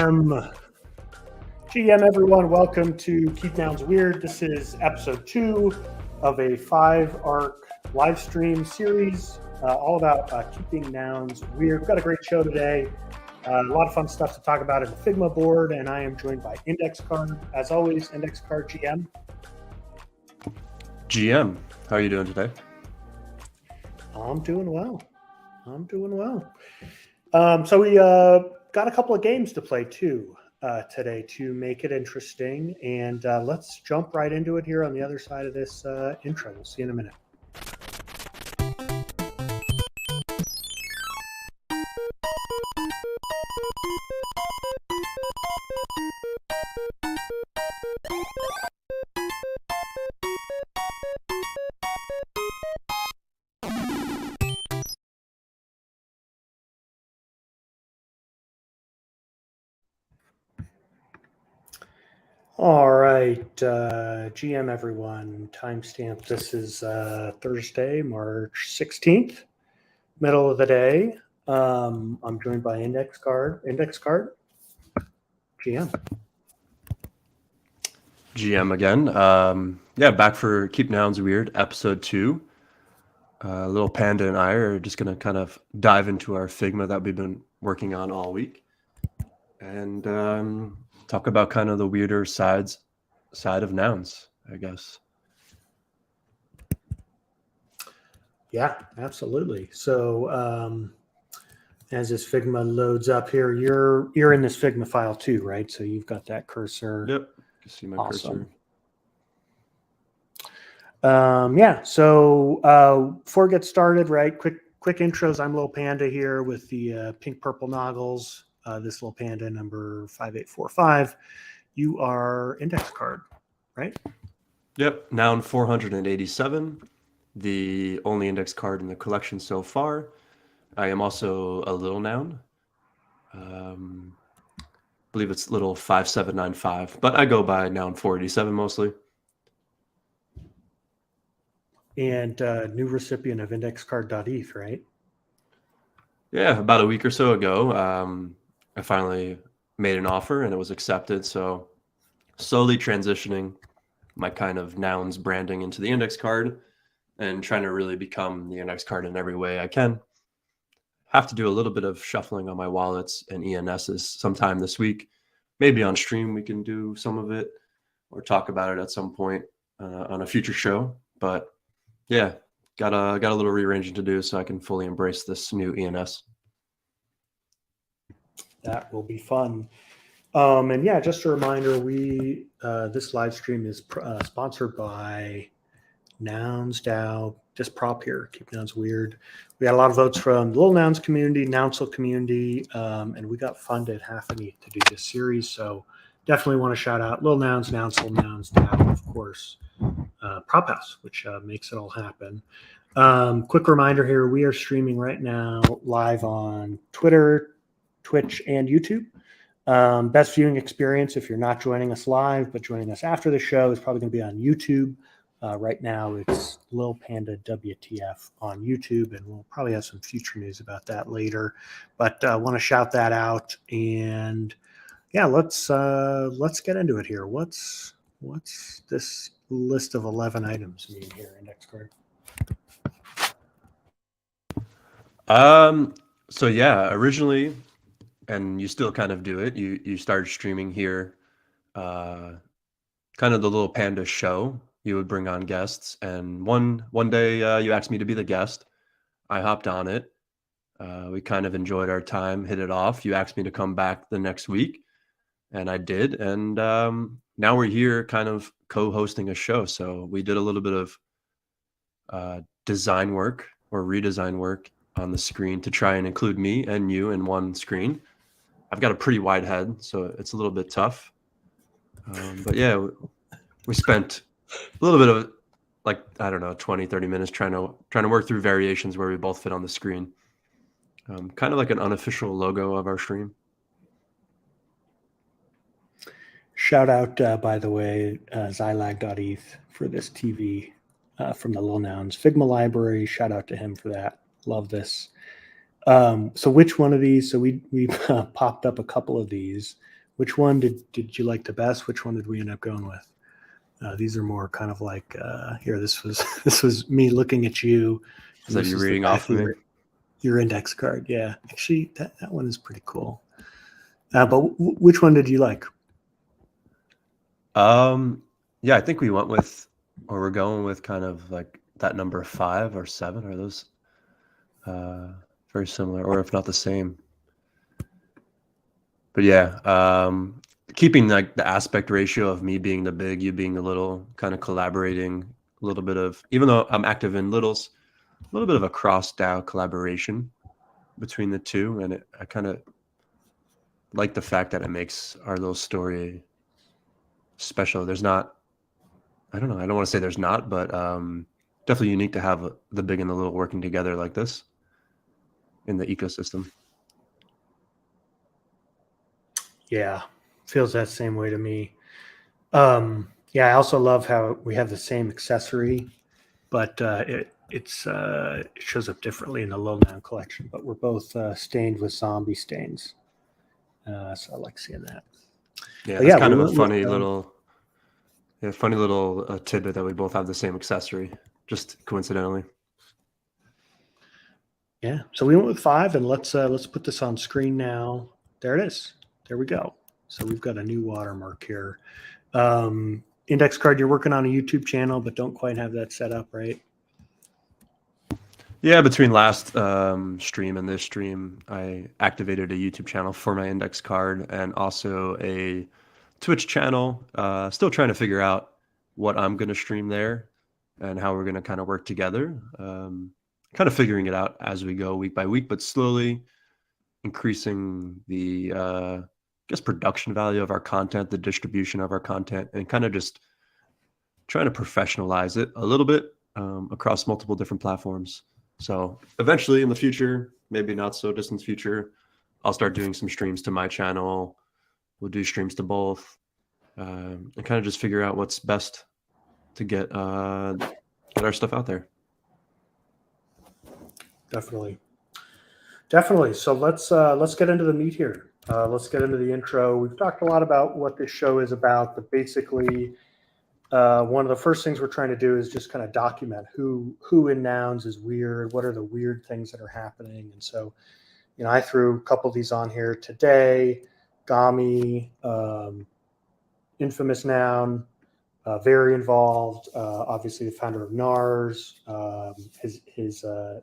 GM everyone, welcome to Keep Nouns Weird. This is episode 2 of a 5-arc live stream series all about keeping nouns weird. We've got a great show today. A lot of fun stuff to talk about in the Figma board, and I am joined by Index Card. As always, Index Card GM. GM, how are you doing today? I'm doing well. So we got a couple of games to play too today to make it interesting, and let's jump right into it here on the other side of this intro. We'll see you in a minute. All right, GM everyone, timestamp. This is Thursday, March 16th, middle of the day. I'm joined by Index Card, GM. GM again. Back for Keep Nouns Weird, episode 2. Little Panda and I are just going to kind of dive into our Figma that we've been working on all week. And talk about kind of the weirder side of nouns, I guess. Yeah, absolutely. So as this Figma loads up here, you're in this Figma file too, right? So you've got that cursor. Yep, you can see my cursor. So before we get started, right, quick intros. I'm Lil Panda here with the pink purple noggles. This Little Panda number 5845. You are Index Card, right? Yep, noun 487, the only index card in the collection so far. I am also a little noun. I believe it's little 5795, but I go by noun 487 mostly. And new recipient of indexcard.eth, right? Yeah, about a week or so ago. I finally made an offer and it was accepted. So slowly transitioning my kind of nouns branding into the index card and trying to really become the index card in every way I can. Have to do a little bit of shuffling on my wallets and ENSs sometime this week. Maybe on stream we can do some of it or talk about it at some point on a future show. But yeah, got a little rearranging to do so I can fully embrace this new ENS. That will be fun. And yeah, just a reminder, this live stream is sponsored by Nouns DAO. This prop here, Keep Nouns Weird. We got a lot of votes from the Little Nouns community, Nounsel community, and we got funded half an ETH to do this series. So definitely want to shout out Little Nouns, Nounsel, Nouns DAO, of course, Prop House, which makes it all happen. Quick reminder here, we are streaming right now live on Twitter, Twitch, and YouTube. Best viewing experience if you're not joining us live but joining us after the show is probably going to be on YouTube. Right now it's Lil Panda WTF on YouTube, and we'll probably have some future news about that later, but I want to shout that out. And yeah, let's get into it here. What's this list of 11 items mean here, Index Card? So yeah, originally, and you still kind of do it, you started streaming here, kind of the Little Panda show. You would bring on guests, and one day you asked me to be the guest. I hopped on it. We kind of enjoyed our time, hit it off. You asked me to come back the next week, and I did. And now we're here kind of co-hosting a show. So we did a little bit of design work or redesign work on the screen to try and include me and you in one screen. I've got a pretty wide head, so it's a little bit tough. But yeah, we spent a little bit of, like, I don't know, 20, 30 minutes trying to work through variations where we both fit on the screen. Kind of like an unofficial logo of our stream. Shout out, by the way, Zylag.eth for this TV from the Little Nouns Figma library. Shout out to him for that. Love this. So which one of these? So we popped up a couple of these. Which one did you like the best? Which one did we end up going with? These are more kind of like here. This was me looking at you. Is that This you is the reading back off of me? your index card. Yeah, actually, that one is pretty cool. But which one did you like? Yeah, I think we went with, or we're going with kind of like that number 5 or 7. Are those very similar, or if not the same? But yeah, keeping like the aspect ratio of me being the big, you being the little, kind of collaborating a little bit of, even though I'm active in littles, a little bit of a cross DAO collaboration between the two. And I kind of like the fact that it makes our little story special. There's not, I don't know, I don't want to say there's not, but definitely unique to have the big and the little working together like this in the ecosystem. Yeah, feels that same way to me. Yeah, I also love how we have the same accessory, but it shows up differently in the Low Noun collection. But we're both stained with zombie stains, so I like seeing that. Yeah, But that's yeah, kind we of a went with funny little tidbit that we both have the same accessory, just coincidentally. yeah. So we went with 5, and let's put this on screen now. There it is. There we go. So we've got a new watermark here. Index card, you're working on a YouTube channel, but don't quite have that set up, right? Yeah, between last stream and this stream, I activated a YouTube channel for my index card and also a Twitch channel. Still trying to figure out what I'm going to stream there and how we're going to kind of work together. Kind of figuring it out as we go week by week, but slowly increasing the I guess production value of our content, the distribution of our content, and kind of just trying to professionalize it a little bit across multiple different platforms. So eventually in the future, maybe not so distant future, I'll start doing some streams to my channel. We'll do streams to both, and kind of just figure out what's best to get our stuff out there. Definitely. So let's get into the meat here. Let's get into the intro. We've talked a lot about what this show is about, but basically, one of the first things we're trying to do is just kind of document who in Nouns is weird. What are the weird things that are happening? And so, I threw a couple of these on here today. Gami, infamous noun, very involved. Obviously, the founder of NARS. His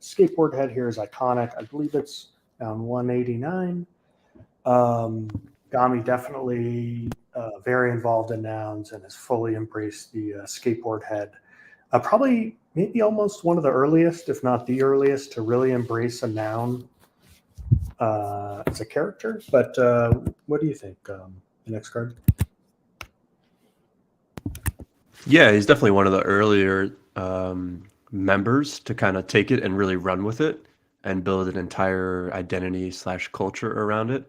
skateboard head here is iconic. I believe it's down 189. Gami definitely very involved in nouns and has fully embraced the skateboard head. Probably maybe almost one of the earliest, if not the earliest, to really embrace a noun as a character. But what do you think? The next card. Yeah, he's definitely one of the earlier members to kind of take it and really run with it and build an entire identity / culture around it.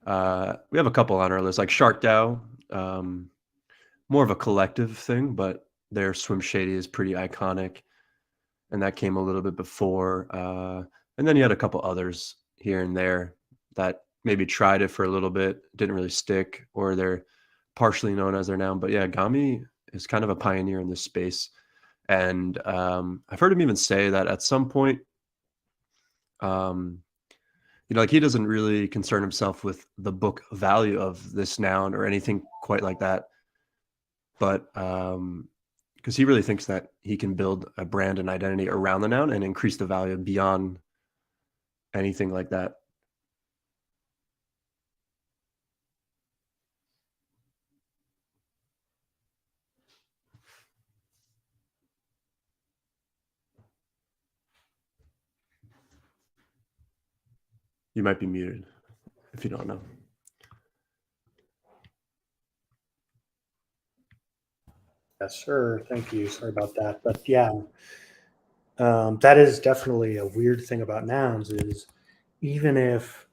We have a couple on our list, like Shark DAO, more of a collective thing, but their Swim Shady is pretty iconic, and that came a little bit before. And then you had a couple others here and there that maybe tried it for a little bit, didn't really stick, or they're partially known as their noun. But yeah, Gami is kind of a pioneer in this space. And I've heard him even say that at some point, like he doesn't really concern himself with the book value of this noun or anything quite like that. But because he really thinks that he can build a brand and identity around the noun and increase the value beyond anything like that. You might be muted if you don't know. Yes, sir. Thank you. Sorry about that. But yeah, that is definitely a weird thing about nouns is even if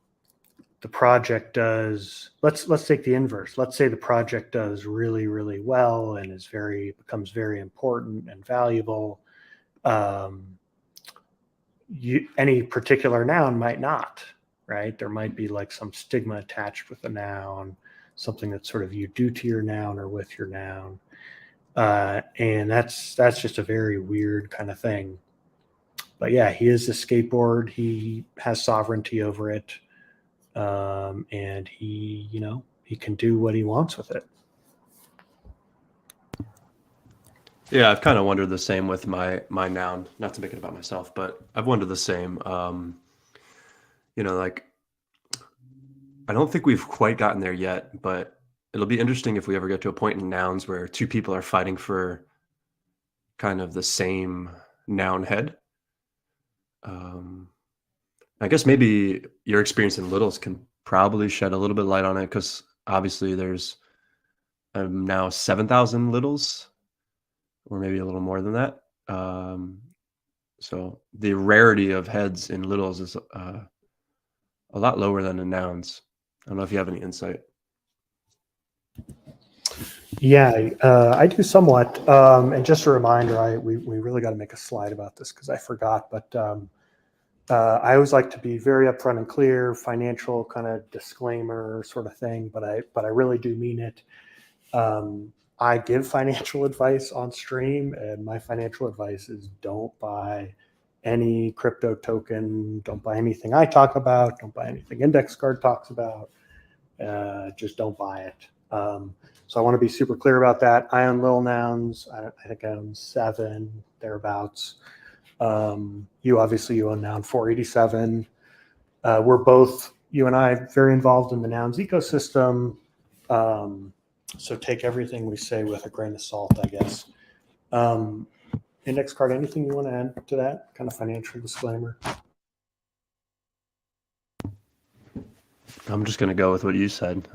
the project does, let's take the inverse. Let's say the project does really, really well and becomes very important and valuable. Any particular noun might not, right? There might be like some stigma attached with the noun. something that sort of you do to your noun or with your noun. And that's just a very weird kind of thing. But yeah, he is a skateboard. He has sovereignty over it, and he can do what he wants with it. Yeah, I've kind of wondered the same with my noun. Not to make it about myself, but I've wondered the same. Like I don't think we've quite gotten there yet, but it'll be interesting if we ever get to a point in nouns where two people are fighting for kind of the same noun head. I guess maybe your experience in littles can probably shed a little bit of light on it, because obviously there's now 7,000 littles, or maybe a little more than that. So the rarity of heads in littles is a lot lower than in nouns. I don't know if you have any insight. Yeah, I do somewhat. And just a reminder, we really got to make a slide about this because I forgot. But I always like to be very upfront and clear, financial kind of disclaimer sort of thing. But I really do mean it. I give financial advice on stream, and my financial advice is don't buy any crypto token. Don't buy anything I talk about. Don't buy anything Index Card talks about. Just don't buy it. So I want to be super clear about that. I own Little Nouns. I think I own 7 thereabouts. You own Noun 487. We're both, you and I, very involved in the Nouns ecosystem. So take everything we say with a grain of salt, I guess. Index Card, anything you want to add to that kind of financial disclaimer? I'm just going to go with what you said.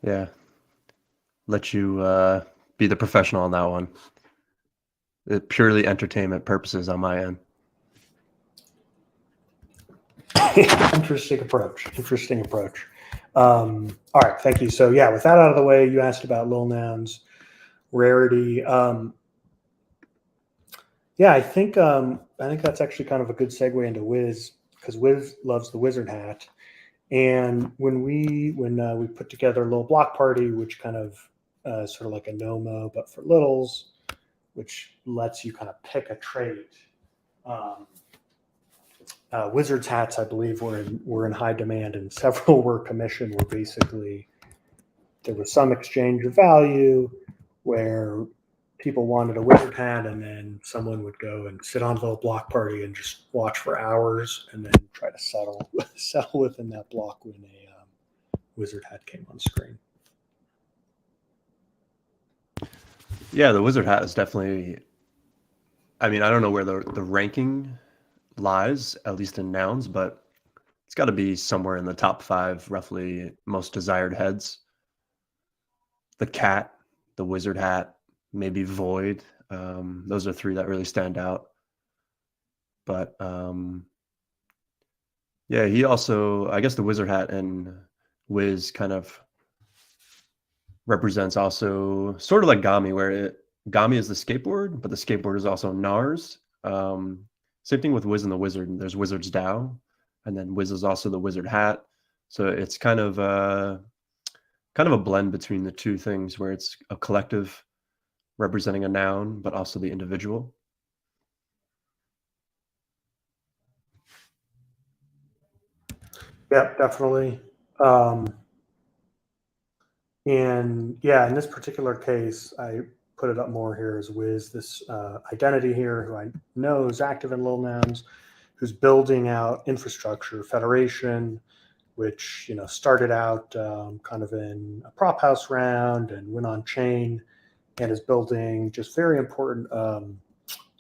Yeah. Let you be the professional on that one. Purely entertainment purposes on my end. Interesting approach. All right, thank you. So yeah, with that out of the way, you asked about Little Nouns rarity. Yeah, I think that's actually kind of a good segue into Wiz, because Wiz loves the wizard hat. And when we put together a little block party, which kind of sort of like a NOMO, but for littles, which lets you kind of pick a trait. Wizards hats, I believe, were in high demand, and several were commissioned. Where basically there was some exchange of value, where people wanted a wizard hat, and then someone would go and sit on a little block party and just watch for hours, and then try to settle within that block when a wizard hat came on screen. Yeah, the wizard hat is definitely. I mean, I don't know where the ranking lies, at least in nouns, but it's got to be somewhere in the top 5, roughly, most desired heads. The cat, the wizard hat, maybe void. Those are 3 that really stand out. But yeah, he also, I guess the wizard hat and Wiz kind of represents also sort of like Gami, where Gami is the skateboard, but the skateboard is also Nars. Same thing with Wiz and the Wizard. There's Wizard's Dow, and then Wiz is also the wizard hat. So it's kind of a blend between the two things, where it's a collective representing a noun, but also the individual. Yep, definitely. And yeah, in this particular case, I put it up more here as Wiz, this identity here, who I know is active in Little Nouns, who's building out infrastructure, federation, which started out kind of in a prop house round and went on chain, and is building just very important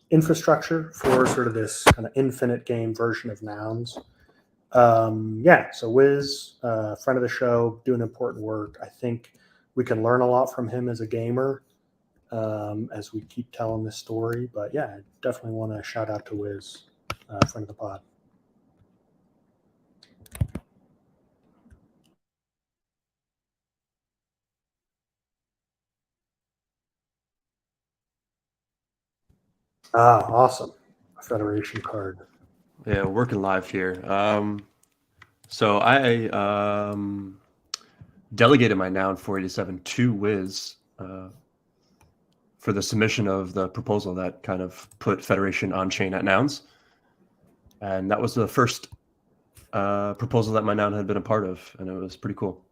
infrastructure for sort of this kind of infinite game version of Nouns. Yeah, so Wiz, friend of the show, doing important work. I think we can learn a lot from him as a gamer as we keep telling this story. But yeah, I definitely want to shout out to Wiz, friend of the pod. Ah, awesome. A Federation card. Yeah, working live here. So I delegated my noun 487 to Wiz for the submission of the proposal that kind of put Federation on chain at Nouns. And that was the first proposal that my noun had been a part of, and it was pretty cool.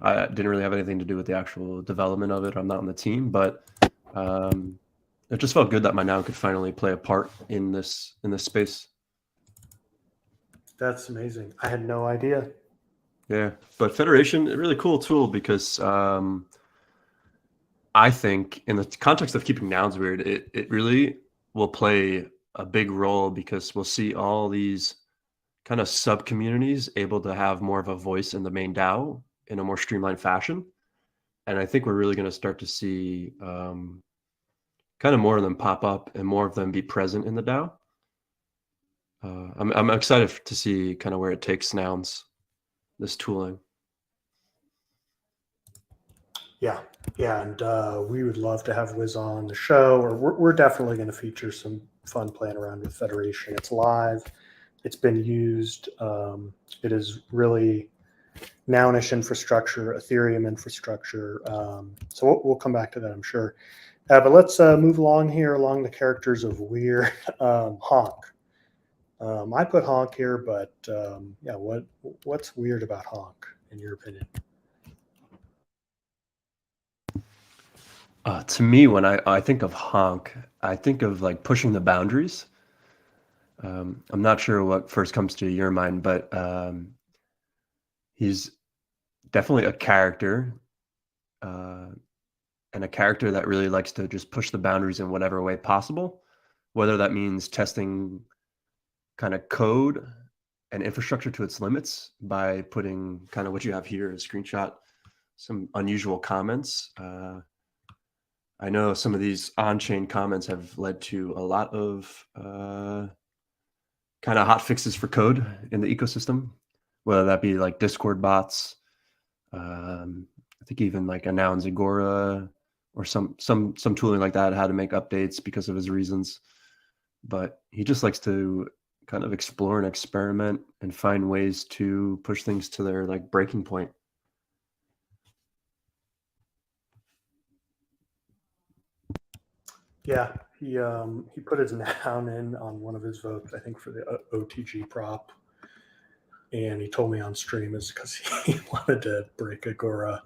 I didn't really have anything to do with the actual development of it. I'm not on the team, but it just felt good that my noun could finally play a part in this space. That's amazing. I had no idea. Yeah, but Federation, a really cool tool because I think in the context of keeping nouns weird, it really will play a big role because we'll see all these kind of sub communities able to have more of a voice in the main DAO in a more streamlined fashion. And I think we're really going to start to see kind of more of them pop up and more of them be present in the DAO. I'm excited to see kind of where it takes nouns, this tooling. Yeah, and we would love to have Wiz on the show, or we're definitely going to feature some fun playing around with Federation. It's live. It's been used. It is really nounish infrastructure, Ethereum infrastructure. So we'll come back to that, I'm sure. But let's move along here along the characters of weird. Honk. I put honk here, but yeah, what's weird about honk in your opinion? To me, when I think of honk, I think of like pushing the boundaries. I'm not sure what first comes to your mind, but he's definitely a character, and a character that really likes to just push the boundaries in whatever way possible, whether that means testing kind of code and infrastructure to its limits by putting kind of what you have here, a screenshot, some unusual comments. I know some of these on-chain comments have led to a lot of kind of hot fixes for code in the ecosystem, whether that be like Discord bots, I think even like a Nouns Agora or some tooling like that, how to make updates because of his reasons. But he just likes to kind of explore and experiment and find ways to push things to their like breaking point. Yeah, he put his noun in on one of his votes, I think for the OTG prop, and he told me on stream is because he wanted to break Agora.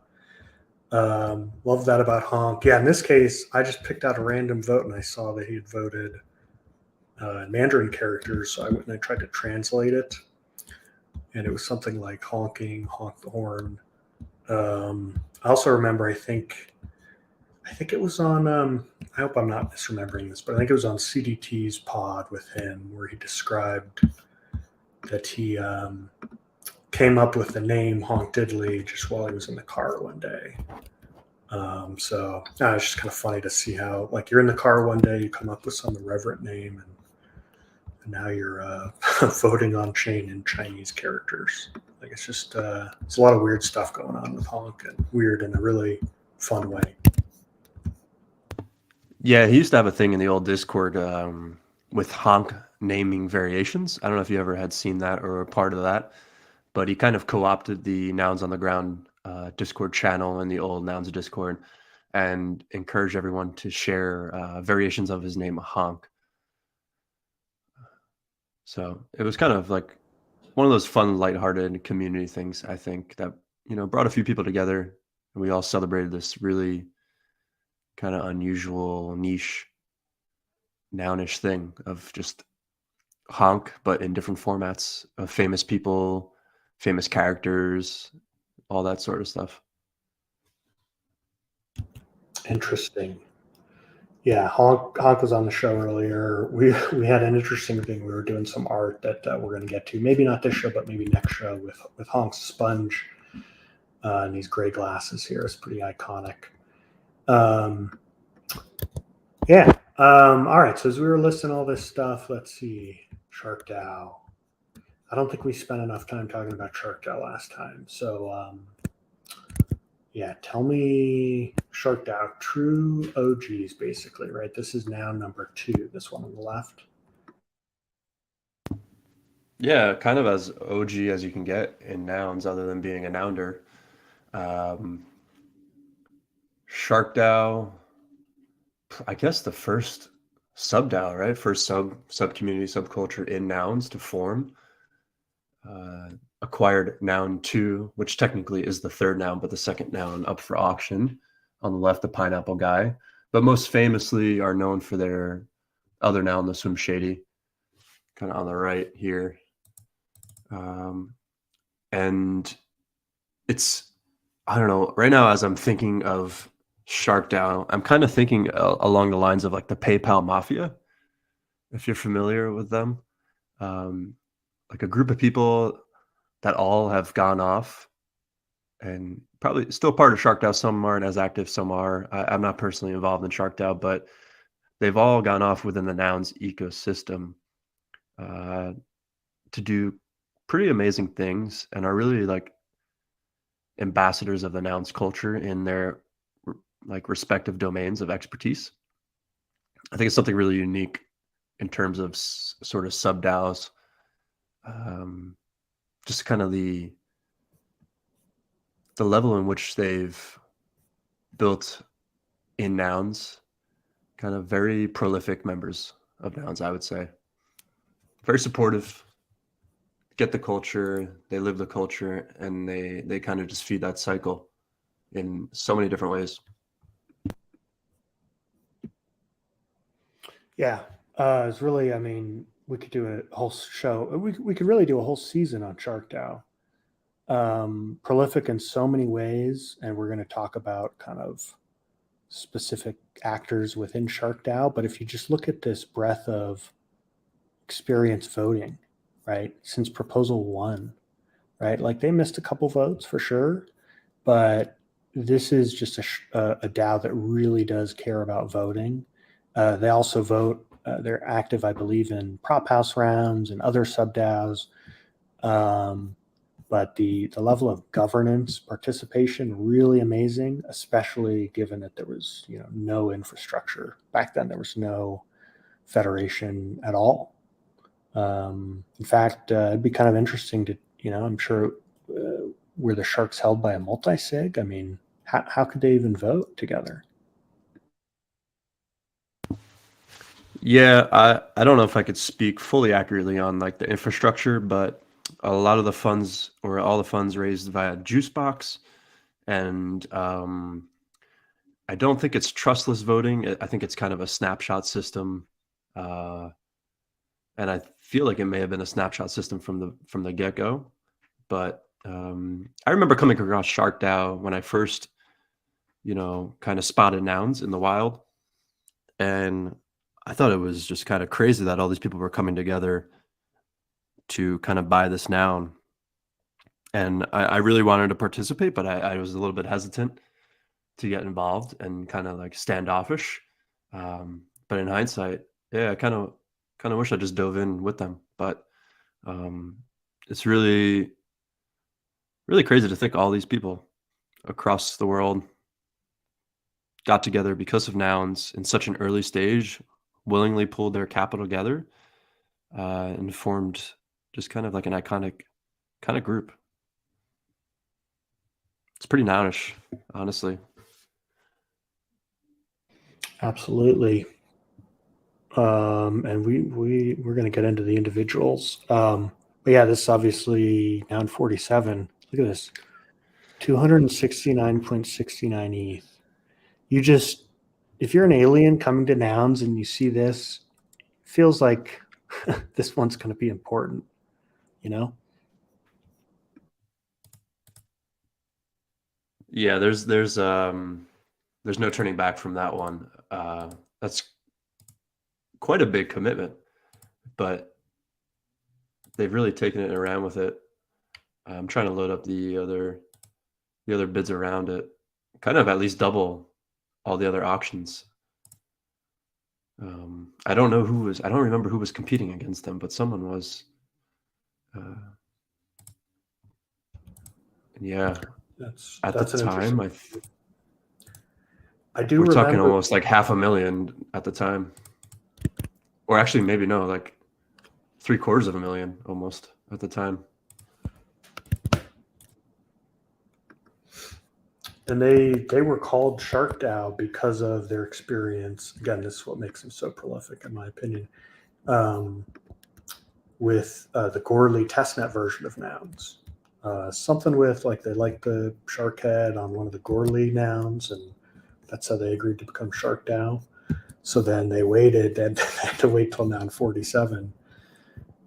Love that about honk. Yeah, in this case, I just picked out a random vote and I saw that he had voted Mandarin characters, so I went and I tried to translate it, and it was something like honking, honk the horn. I also remember, I think it was on. I hope I'm not misremembering this, but I think it was on CDT's pod with him where he described that he came up with the name Honk Diddley just while he was in the car one day. So it's just kind of funny to see how, like, you're in the car one day, you come up with some irreverent name, and now you're voting on chain in Chinese characters. Like, it's just it's a lot of weird stuff going on with Honk, and weird in a really fun way. Yeah, he used to have a thing in the old Discord with honk naming variations. I don't know if you ever had seen that or were part of that, but he kind of co-opted the Nouns on the Ground Discord channel in the old Nouns Discord and encouraged everyone to share variations of his name, honk. So it was kind of like one of those fun, lighthearted community things, I think, that, you know, brought a few people together, and we all celebrated this really kind of unusual niche nounish thing of just honk, but in different formats of famous people, famous characters, all that sort of stuff. Interesting. Yeah, Honk was on the show earlier. We had an interesting thing. We were doing some art that we're going to get to. Maybe not this show, but maybe next show with Honk's sponge and these gray glasses here. It's pretty iconic. Yeah. All right. So as we were listing all this stuff, let's see. Shark DAO. I don't think we spent enough time talking about Shark DAO last time. So yeah, tell me Shark DAO, true OGs, basically, right? This is now number 2, this one on the left. Yeah, kind of as OG as you can get in nouns, other than being a nounder. Shark DAO, I guess the first sub DAO, right? First sub community subculture in nouns to form. Acquired noun 2, which technically is the third noun, but the second noun up for auction. On the left, the pineapple guy, but most famously are known for their other noun, the Swim Shady, kind of on the right here. And it's, I don't know, right now as I'm thinking of Shark DAO, I'm kind of thinking along the lines of like the PayPal Mafia, if you're familiar with them. Like a group of people that all have gone off and probably still part of Shark DAO. Some aren't as active, some are. I'm not personally involved in Shark DAO, but they've all gone off within the Nouns ecosystem to do pretty amazing things and are really like ambassadors of the Nouns culture in their like respective domains of expertise. I think it's something really unique in terms of sort of sub DAOs. Just kind of the level in which they've built in Nouns, kind of very prolific members of Nouns, I would say. Very supportive, get the culture, they live the culture, and they kind of just feed that cycle in so many different ways. Yeah, it's really, I mean, we could do a whole show. We could really do a whole season on Shark DAO. Prolific in so many ways, and we're going to talk about kind of specific actors within Shark DAO. But if you just look at this breadth of experience voting, right, since proposal 1, right, like they missed a couple votes for sure, but this is just a DAO that really does care about voting. They also vote. They're active, I believe, in prop house rounds and other sub DAOs. But the level of governance participation really amazing, especially given that there was no infrastructure back then. There was no federation at all. In fact, it'd be kind of interesting to I'm sure were the Sharks held by a multi-sig? I mean, how could they even vote together? Yeah, I don't know if I could speak fully accurately on like the infrastructure, but a lot of the funds or all the funds raised via Juicebox, and I don't think it's trustless voting. I think it's kind of a snapshot system, and I feel like it may have been a snapshot system from the get-go. But I remember coming across Shark DAO when I first, kind of spotted Nouns in the wild, and I thought it was just kind of crazy that all these people were coming together to kind of buy this noun. And I really wanted to participate, but I was a little bit hesitant to get involved and kind of like standoffish. But in hindsight, yeah, I kind of wish I just dove in with them. But it's really, really crazy to think all these people across the world got together because of Nouns in such an early stage, willingly pulled their capital together, and formed just kind of like an iconic kind of group. It's pretty nounish, honestly. Absolutely. And we're going to get into the individuals. But yeah, this is obviously Noun 47. Look at this, 269.69 ETH. You just, if you're an alien coming to Nouns and you see this, feels like this one's going to be important, Yeah, there's no turning back from that one. That's quite a big commitment, but they've really taken it and ran with it. I'm trying to load up the other bids around it, kind of at least double all the other auctions. I don't remember who was competing against them, but someone was. Yeah, at the time, I do we're remember talking almost like 500,000 at the time, or actually maybe no, like 750,000 almost at the time. and they were called Shark DAO because of their experience. Again, this is what makes them so prolific, in my opinion. With the Gorley testnet version of Nouns. Something with like they liked the shark head on one of the Gorley nouns, and that's how they agreed to become Shark DAO. So then they waited, and they had to wait till Noun 47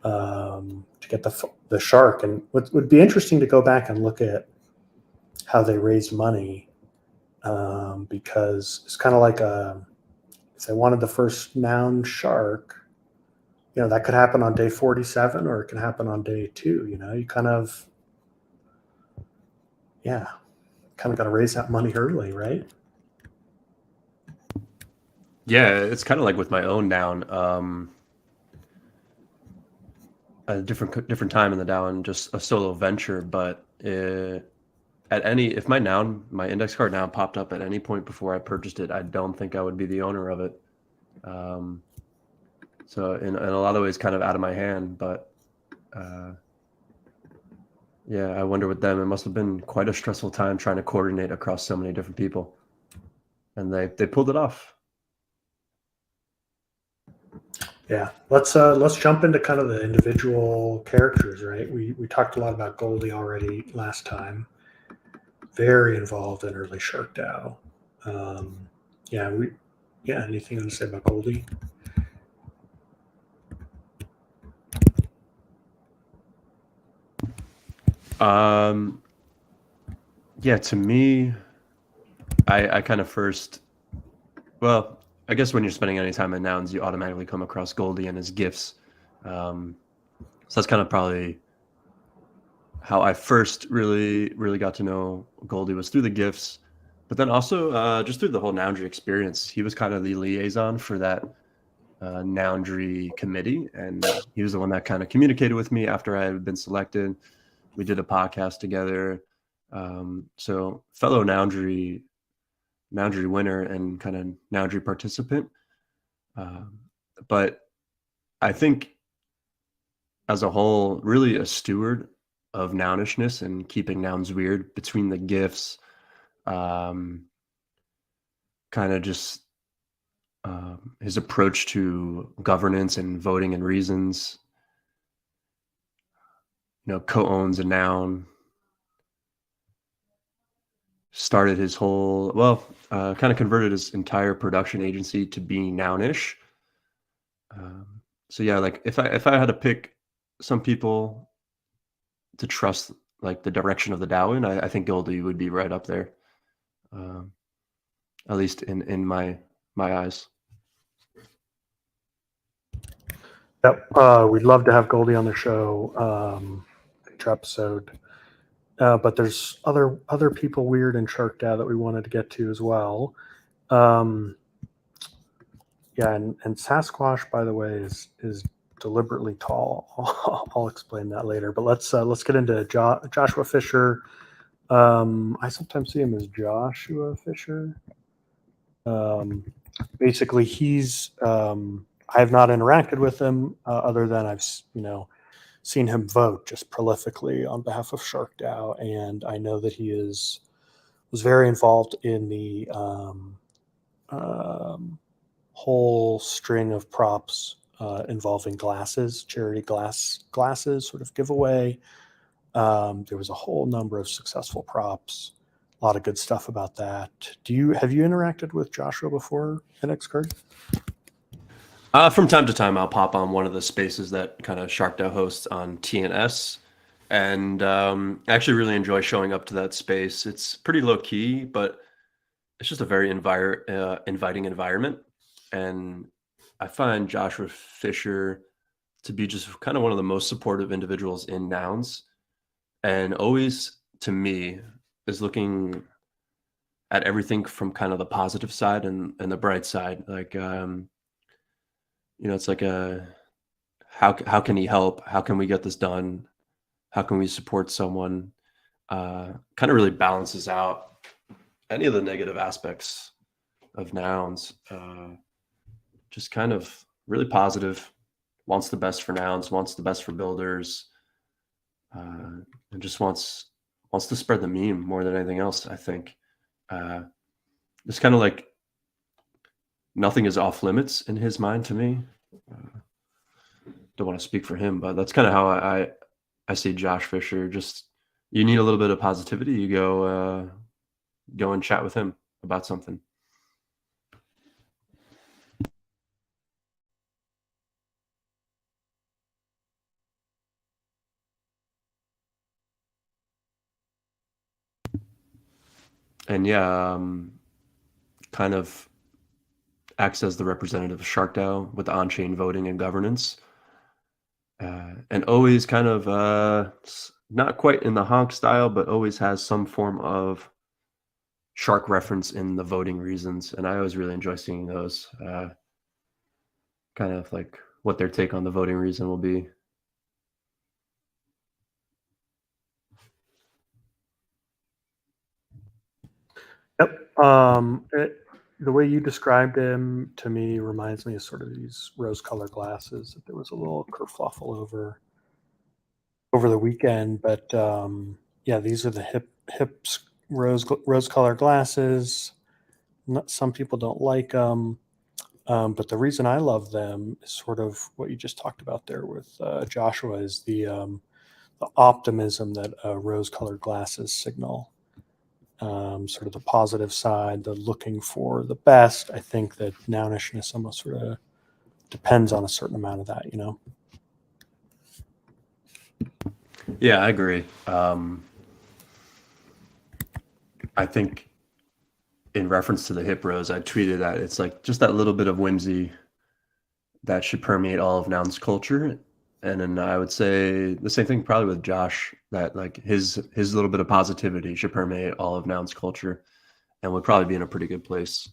to get the shark. And what would be interesting to go back and look at how they raised money, because it's kind of like if they wanted the first Noun shark, that could happen on day 47 or it can happen on day 2. You kind of got to raise that money early, right? Yeah, it's kind of like with my own noun. A different time in the DAO and just a solo venture, but if my index card now popped up at any point before I purchased it, I don't think I would be the owner of it. So in a lot of ways, kind of out of my hand, but yeah, I wonder with them, it must have been quite a stressful time trying to coordinate across so many different people, and they pulled it off. Yeah, let's jump into kind of the individual characters, right? We talked a lot about Goldie already last time. Very involved in early Shark DAO. Anything to say about Goldie? Yeah, to me, I kind of I guess when you're spending any time in Nouns, you automatically come across Goldie and his gifts. So that's kind of probably how I first really got to know Goldie, was through the gifts, but then also just through the whole Noundry experience. He was kind of the liaison for that Noundry committee, and he was the one that kind of communicated with me after I had been selected. We did a podcast together. So fellow Noundry winner and kind of Noundry participant. But I think as a whole, really a steward of nounishness and keeping nouns weird between the gifts, kind of just his approach to governance and voting and reasons, co-owns a noun, started his whole, kind of converted his entire production agency to being nounish. So yeah, like if I had to pick some people to trust, like the direction of the DAO in, I think Goldie would be right up there, at least in my eyes. Yep, we'd love to have Goldie on the show, future episode. But there's other people weird in Shark DAO that we wanted to get to as well. And Sasquatch, by the way, is deliberately tall. I'll explain that later. But let's get into Joshua Fisher. I sometimes see him as Joshua Fisher. Basically, he's I have not interacted with him other than I've seen him vote just prolifically on behalf of Shark DAO, and I know that he was very involved in the whole string of props involving glasses, charity glasses sort of giveaway. There was a whole number of successful props. A lot of good stuff about that. Have you interacted with Joshua before, NX Card? From time to time, I'll pop on one of the spaces that kind of Shark DAO hosts on TNS, and I actually really enjoy showing up to that space. It's pretty low key, but it's just a very inviting environment, and I find Joshua Fisher to be just kind of one of the most supportive individuals in Nouns, and always, to me, is looking at everything from kind of the positive side and the bright side. Like, it's like how can he help? How can we get this done? How can we support someone? Kind of really balances out any of the negative aspects of Nouns. Just kind of really positive, wants the best for Nouns, wants the best for builders, and just wants to spread the meme more than anything else, I think. It's kind of like nothing is off limits in his mind to me. Uh, don't want to speak for him, but that's kind of how I see Josh Fisher. Just you need a little bit of positivity. You go and chat with him about something. And yeah, kind of acts as the representative of SharkDAO with on-chain voting and governance, and always kind of not quite in the honk style, but always has some form of shark reference in the voting reasons, and I always really enjoy seeing those. Kind of like what their take on the voting reason will be. Yep. The way you described him to me reminds me of sort of these rose-colored glasses that there was a little kerfluffle over the weekend. But yeah, these are the hips rose-colored glasses. Some people don't like them, but the reason I love them is sort of what you just talked about there with Joshua, is the optimism that rose-colored glasses signal. Sort of the positive side, the looking for the best. I think that nounishness almost sort of depends on a certain amount of that, you know? Yeah, I agree. I think in reference to the hip rose, I tweeted that it's like just that little bit of whimsy that should permeate all of Nouns culture. And then I would say the same thing probably with Josh, that like his little bit of positivity should permeate all of Nouns culture and would probably be in a pretty good place.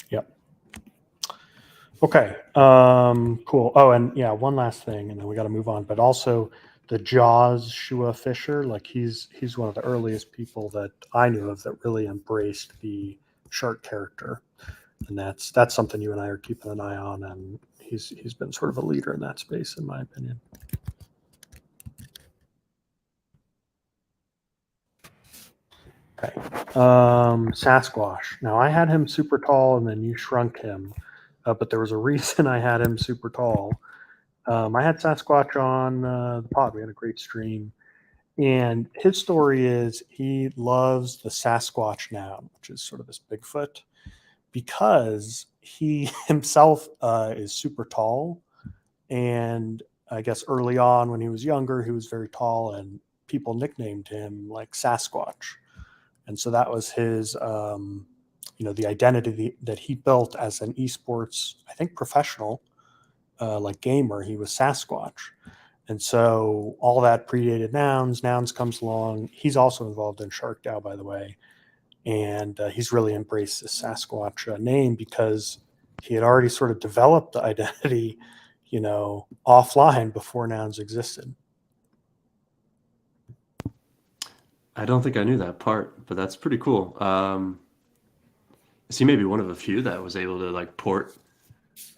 Yep. Okay. Cool. Oh, and yeah, one last thing, and then we got to move on. But also the Jaws Shua Fisher, like he's one of the earliest people that I knew of that really embraced the shark character. And that's something you and I are keeping an eye on, and he's been sort of a leader in that space, in my opinion. Okay. Sasquatch. Now I had him super tall, and then you shrunk him, but there was a reason I had him super tall. I had Sasquatch on the pod. We had a great stream, and his story is he loves the Sasquatch noun, which is sort of this Bigfoot, because he himself is super tall. And I guess early on when he was younger, he was very tall, and people nicknamed him like Sasquatch. And so that was his, the identity that he built as an esports, I think, professional, like gamer. He was Sasquatch. And so all that predated Nouns. Nouns comes along. He's also involved in SharkDAO, by the way. And he's really embraced this Sasquatch name because he had already sort of developed the identity, offline before Nouns existed. I don't think I knew that part, but that's pretty cool. Is he maybe one of a few that was able to like port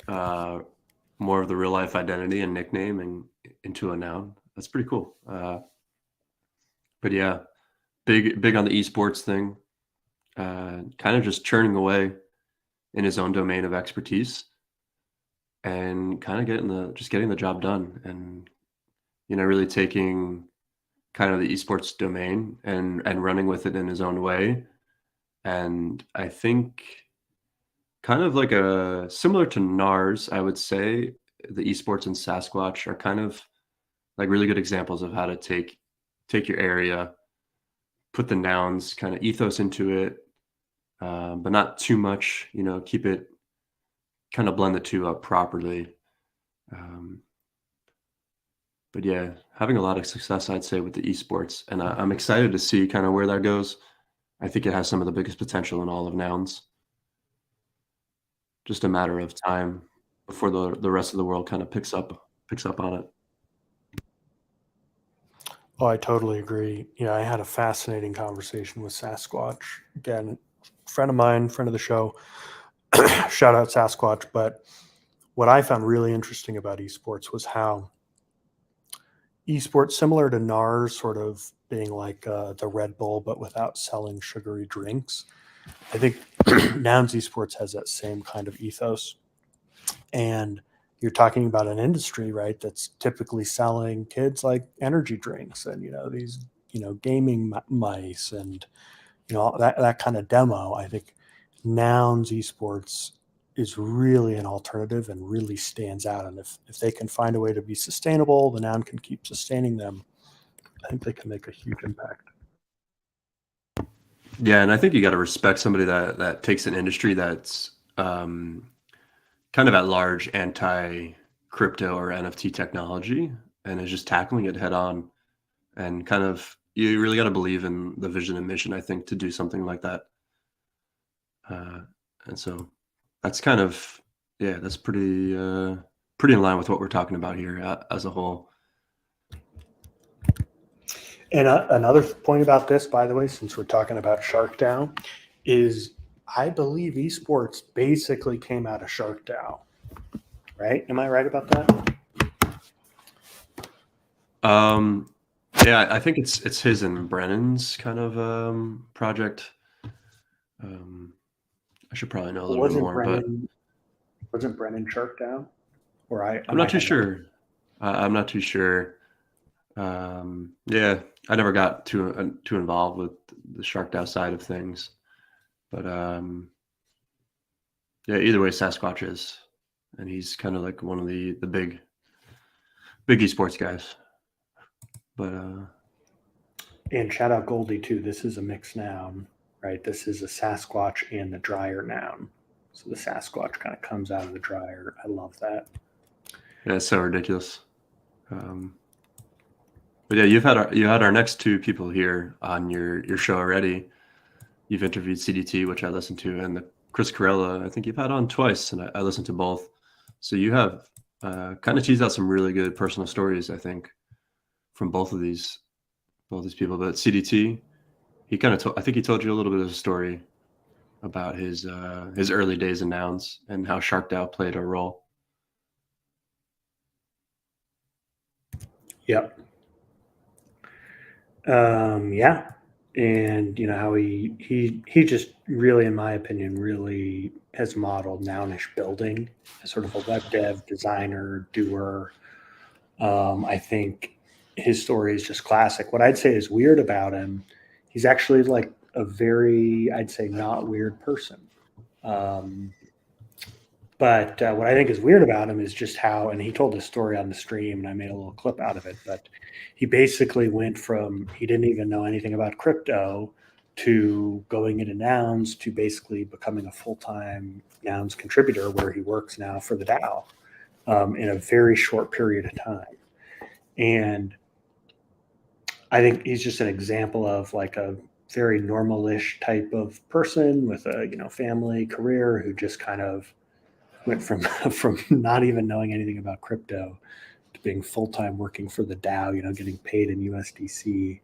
more of the real life identity and nickname and into a noun? That's pretty cool. But yeah, big on the esports thing. Kind of just churning away in his own domain of expertise and kind of getting the job done, and really taking kind of the esports domain and running with it in his own way. And I think kind of like a similar to NARS, I would say the esports and Sasquatch are kind of like really good examples of how to take your area, put the nouns kind of ethos into it, but not too much, keep it kind of blend the two up properly. But yeah, having a lot of success, I'd say, with the esports, and I'm excited to see kind of where that goes. I think it has some of the biggest potential in all of Nouns. Just a matter of time before the rest of the world kind of picks up on it. Oh, I totally agree. Yeah, I had a fascinating conversation with Sasquatch. Again, friend of mine, friend of the show. Shout out Sasquatch. But what I found really interesting about esports was how esports, similar to NARS, sort of being like the Red Bull, but without selling sugary drinks. I think Nouns Esports has that same kind of ethos. And you're talking about an industry, right, that's typically selling kids like energy drinks and, these, gaming mice and, that kind of demo. I think Nouns Esports is really an alternative and really stands out. And if they can find a way to be sustainable, the Noun can keep sustaining them. I think they can make a huge impact. Yeah, and I think you got to respect somebody that takes an industry that's kind of at large anti-crypto or NFT technology and is just tackling it head on. And kind of, you really got to believe in the vision and mission, I think, to do something like that. And so that's kind of, yeah, that's pretty in line with what we're talking about here as a whole. And another point about this, by the way, since we're talking about Shark DAO, is I believe esports basically came out of Shark DAO, right? Am I right about that? Yeah, I think it's his and Brennan's kind of project. I should probably know a little bit more, but wasn't Brennan Shark DAO? Or I'm not too sure. I'm not too sure. Yeah, I never got too involved with the Shark DAO side of things, but yeah, either way, Sasquatch is, and he's kind of like one of the big esports guys. But and shout out Goldie too. This is a mixed noun, right? This is a Sasquatch and the dryer noun. So the Sasquatch kind of comes out of the dryer. I love that. Yeah, it's so ridiculous. But yeah, you had our next two people here on your show already. You've interviewed CDT, which I listened to, and the Chris Corella, I think you've had on twice, and I listened to both. So you have kind of teased out some really good personal stories, I think, from both these people. But CDT, he kind of I think he told you a little bit of a story about his early days in Nouns and how Shark DAO played a role. Yep. Yeah. And how he just really, in my opinion, really has modeled Nounish building as sort of a web dev, designer, doer. I think his story is just classic. What I'd say is weird about him, he's actually like a very, I'd say, not weird person. But what I think is weird about him is just how, and he told this story on the stream, and I made a little clip out of it, but he basically went from, he didn't even know anything about crypto to going into Nouns to basically becoming a full-time Nouns contributor where he works now for the DAO in a very short period of time. And I think he's just an example of like a very normal-ish type of person with a, family, career, who just kind of went from not even knowing anything about crypto to being full-time working for the DAO, getting paid in USDC.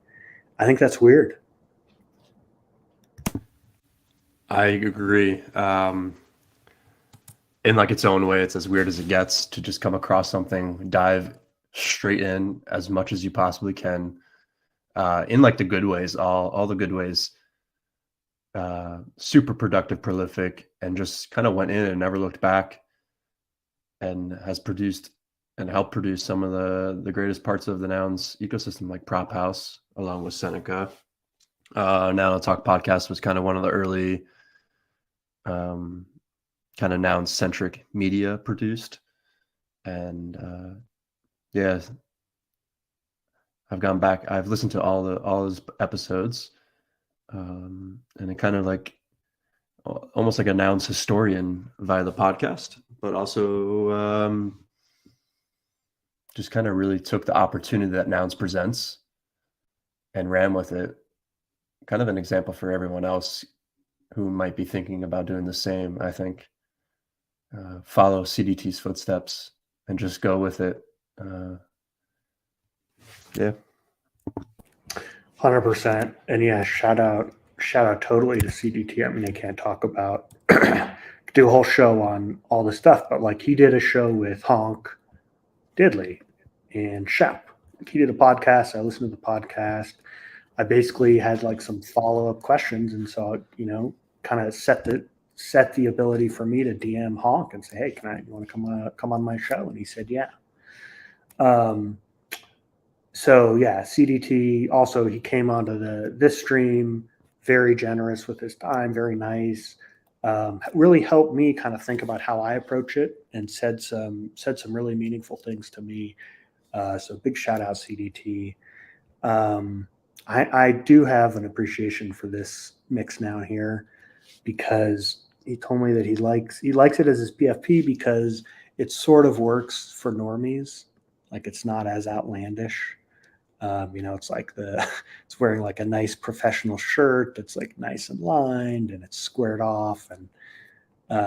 I think that's weird. I agree. In like its own way, it's as weird as it gets to just come across something, dive straight in as much as you possibly can, in like the good ways, all the good ways. Super productive, prolific, and just kind of went in and never looked back, and has produced and helped produce some of the greatest parts of the Nouns ecosystem, like Prop House, along with Seneca. Now Talk podcast was kind of one of the early kind of Nouns centric media produced, and yeah, I've gone back. I've listened to all his episodes, and it kind of like almost like a Nouns historian via the podcast, but also just kind of really took the opportunity that Nouns presents and ran with it. Kind of an example for everyone else who might be thinking about doing the same. I think follow CDT's footsteps and just go with it. Yeah. 100%. And yeah, shout out totally to CDT. I mean, I can't talk about do a whole show on all this stuff, but like he did a show with Honk, Diddley, and Shep. He did a podcast. I listened to the podcast. I basically had like some follow-up questions, and so kind of set the ability for me to DM Honk and say, hey, you want to come on my show? And he said, yeah. So yeah, CDT also, he came onto this stream, very generous with his time, very nice. Really helped me kind of think about how I approach it, and said some really meaningful things to me. So big shout out CDT. I do have an appreciation for this mix now here, because he told me that he likes it as his PFP because it sort of works for normies. Like, it's not as outlandish. It's like it's wearing like a nice professional shirt that's like nice and lined, and it's squared off, and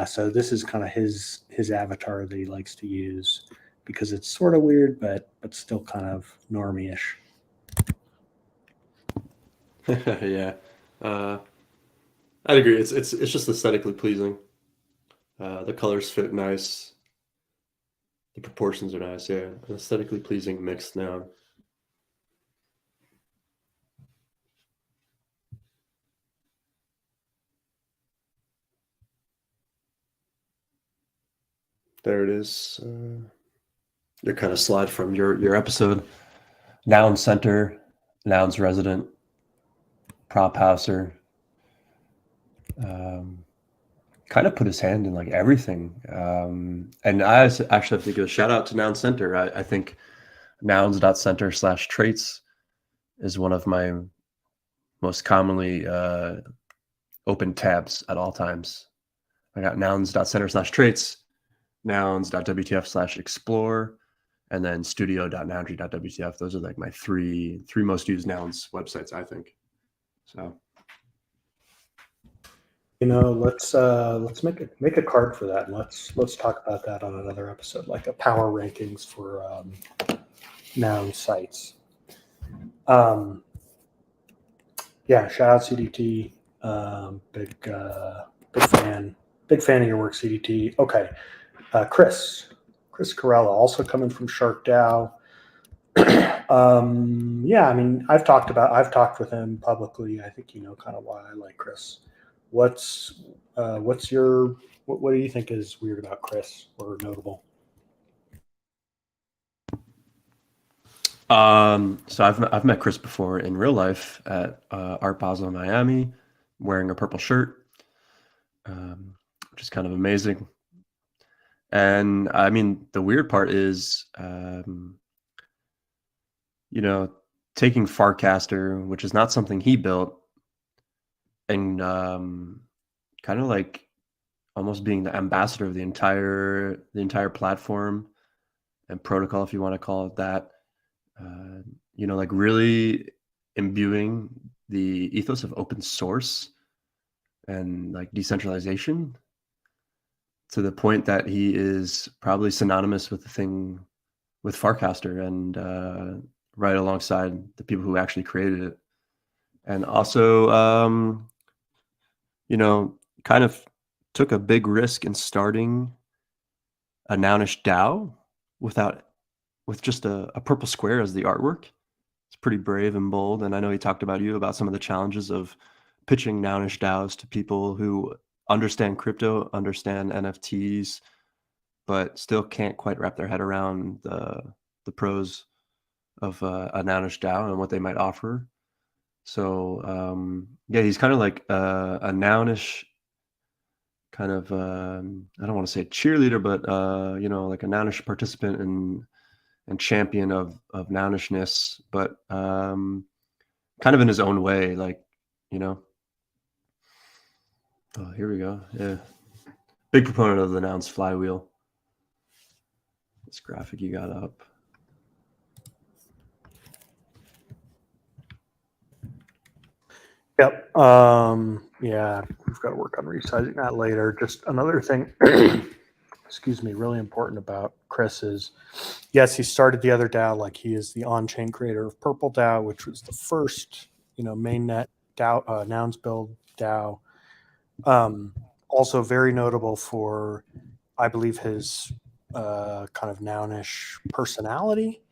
so this is kind of his avatar that he likes to use, because it's sort of weird, but still kind of normie-ish. Yeah, I'd agree. It's just aesthetically pleasing. The colors fit nice. The proportions are nice. Yeah, an aesthetically pleasing mixed noun. There it is. Your kind of slide from your episode. Noun center, nouns resident, prop houser. Kind of put his hand in like everything. And I actually have to give a shout out to Noun Center. I think nouns.center/traits is one of my most commonly open tabs at all times. I got nouns.center/traits, nouns.wtf/explore, and then studio.noundry.wtf. Those are like my three most used nouns websites, I think. So let's make a card for that, and let's talk about that on another episode, like a power rankings for noun sites. Yeah, shout out CDT. Big fan of your work, CDT. Okay, Chris Carella, also coming from Shark DAO. Yeah, I mean, I've talked with him publicly. I think kind of why I like Chris. What do you think is weird about Chris or notable? So I've met Chris before in real life at Art Basel in Miami, wearing a purple shirt, which is kind of amazing. And I mean, the weird part is, taking Farcaster, which is not something he built, and kind of like almost being the ambassador of the entire platform and protocol, if you want to call it that. Like really imbuing the ethos of open source and like decentralization to the point that he is probably synonymous with Farcaster, and right alongside the people who actually created it. And also, kind of took a big risk in starting a Nounish DAO with just a purple square as the artwork. It's pretty brave and bold. And I know he talked about some of the challenges of pitching Nounish DAOs to people who understand crypto, understand NFTs, but still can't quite wrap their head around the pros of a Nounish DAO and what they might offer. So yeah, he's kind of like a Nounish kind of I don't want to say cheerleader, but like a Nounish participant and champion of Nounishness, but kind of in his own way, like, oh, here we go. Yeah, big proponent of the Nouns flywheel. This graphic you got up. Yep. Yeah, we've got to work on resizing that later. Just another thing, excuse me, really important about Chris is, yes, he started the other DAO. Like, he is the on-chain creator of Purple DAO, which was the first, mainnet DAO, Nouns build DAO. Also very notable for, I believe, his kind of Nounish personality.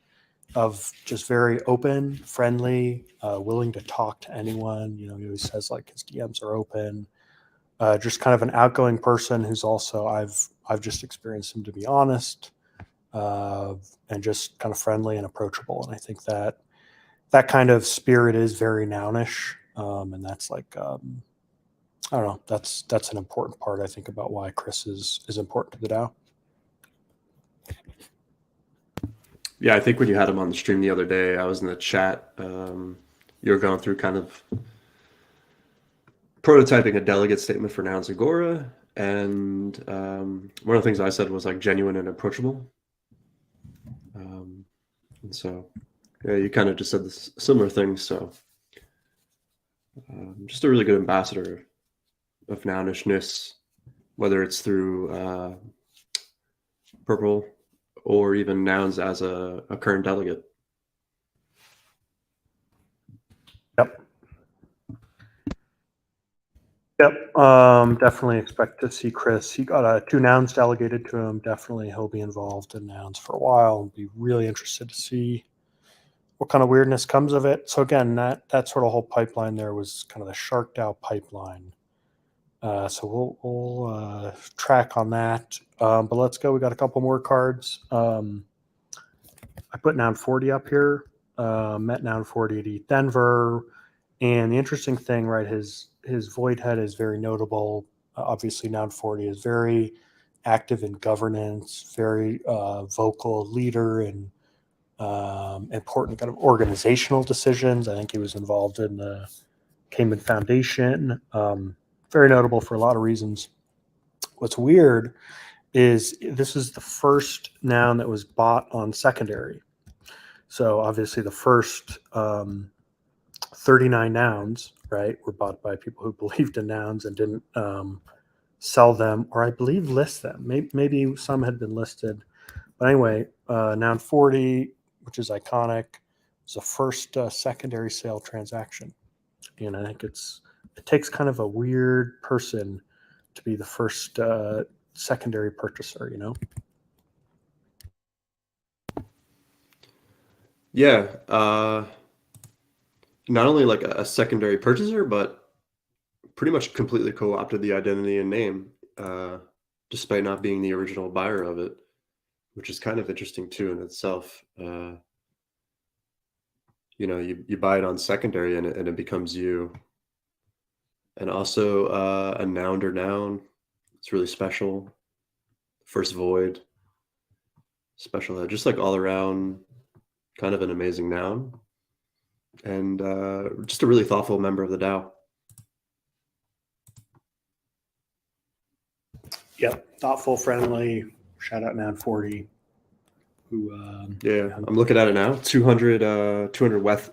of just very open, friendly, willing to talk to anyone. You know, he always says like his DMs are open. Just kind of an outgoing person who's also I've just experienced him to be honest, and just kind of friendly and approachable. And I think that that kind of spirit is very Nounish, and that's like I don't know. That's an important part I think about why Chris is important to the DAO. Yeah, I think when you had him on the stream the other day, I was in the chat. You were going through kind of prototyping a delegate statement for Nouns Agora, and one of the things I said was like genuine and approachable. And so, yeah, you kind of just said this similar things. So, just a really good ambassador of Nounishness, whether it's through Purple or even Nouns as a current delegate. Yep. Yep. Definitely expect to see Chris. He got 2 Nouns delegated to him. Definitely he'll be involved in Nouns for a while. I'll be really interested to see what kind of weirdness comes of it. So again, that sort of whole pipeline there was kind of the Shark DAO pipeline. So we'll track on that. But let's go. We got a couple more cards. I put Noun 40 up here. Met Noun 40 at ETH Denver. And the interesting thing, right, his void head is very notable. Obviously, Noun 40 is very active in governance, very vocal leader and important kind of organizational decisions. I think he was involved in the Cayman Foundation. Very notable for a lot of reasons. What's weird is this is the first noun that was bought on secondary. So obviously the first 39 nouns, right, were bought by people who believed in nouns and didn't sell them, or I believe list them. Maybe some had been listed. But anyway, Noun 40, which is iconic, is the first secondary sale transaction. And I think it takes kind of a weird person to be the first secondary purchaser, you know? Yeah. Not only like a secondary purchaser, but pretty much completely co-opted the identity and name, despite not being the original buyer of it, which is kind of interesting too in itself. You know, you buy it on secondary and it becomes you. And also a nounder noun. It's really special. First void. Special head. Just like all around kind of an amazing noun. And just a really thoughtful member of the DAO. Yep. Thoughtful, friendly. Shout out Noun 40. Who, yeah, I'm looking at it now. 200 WETH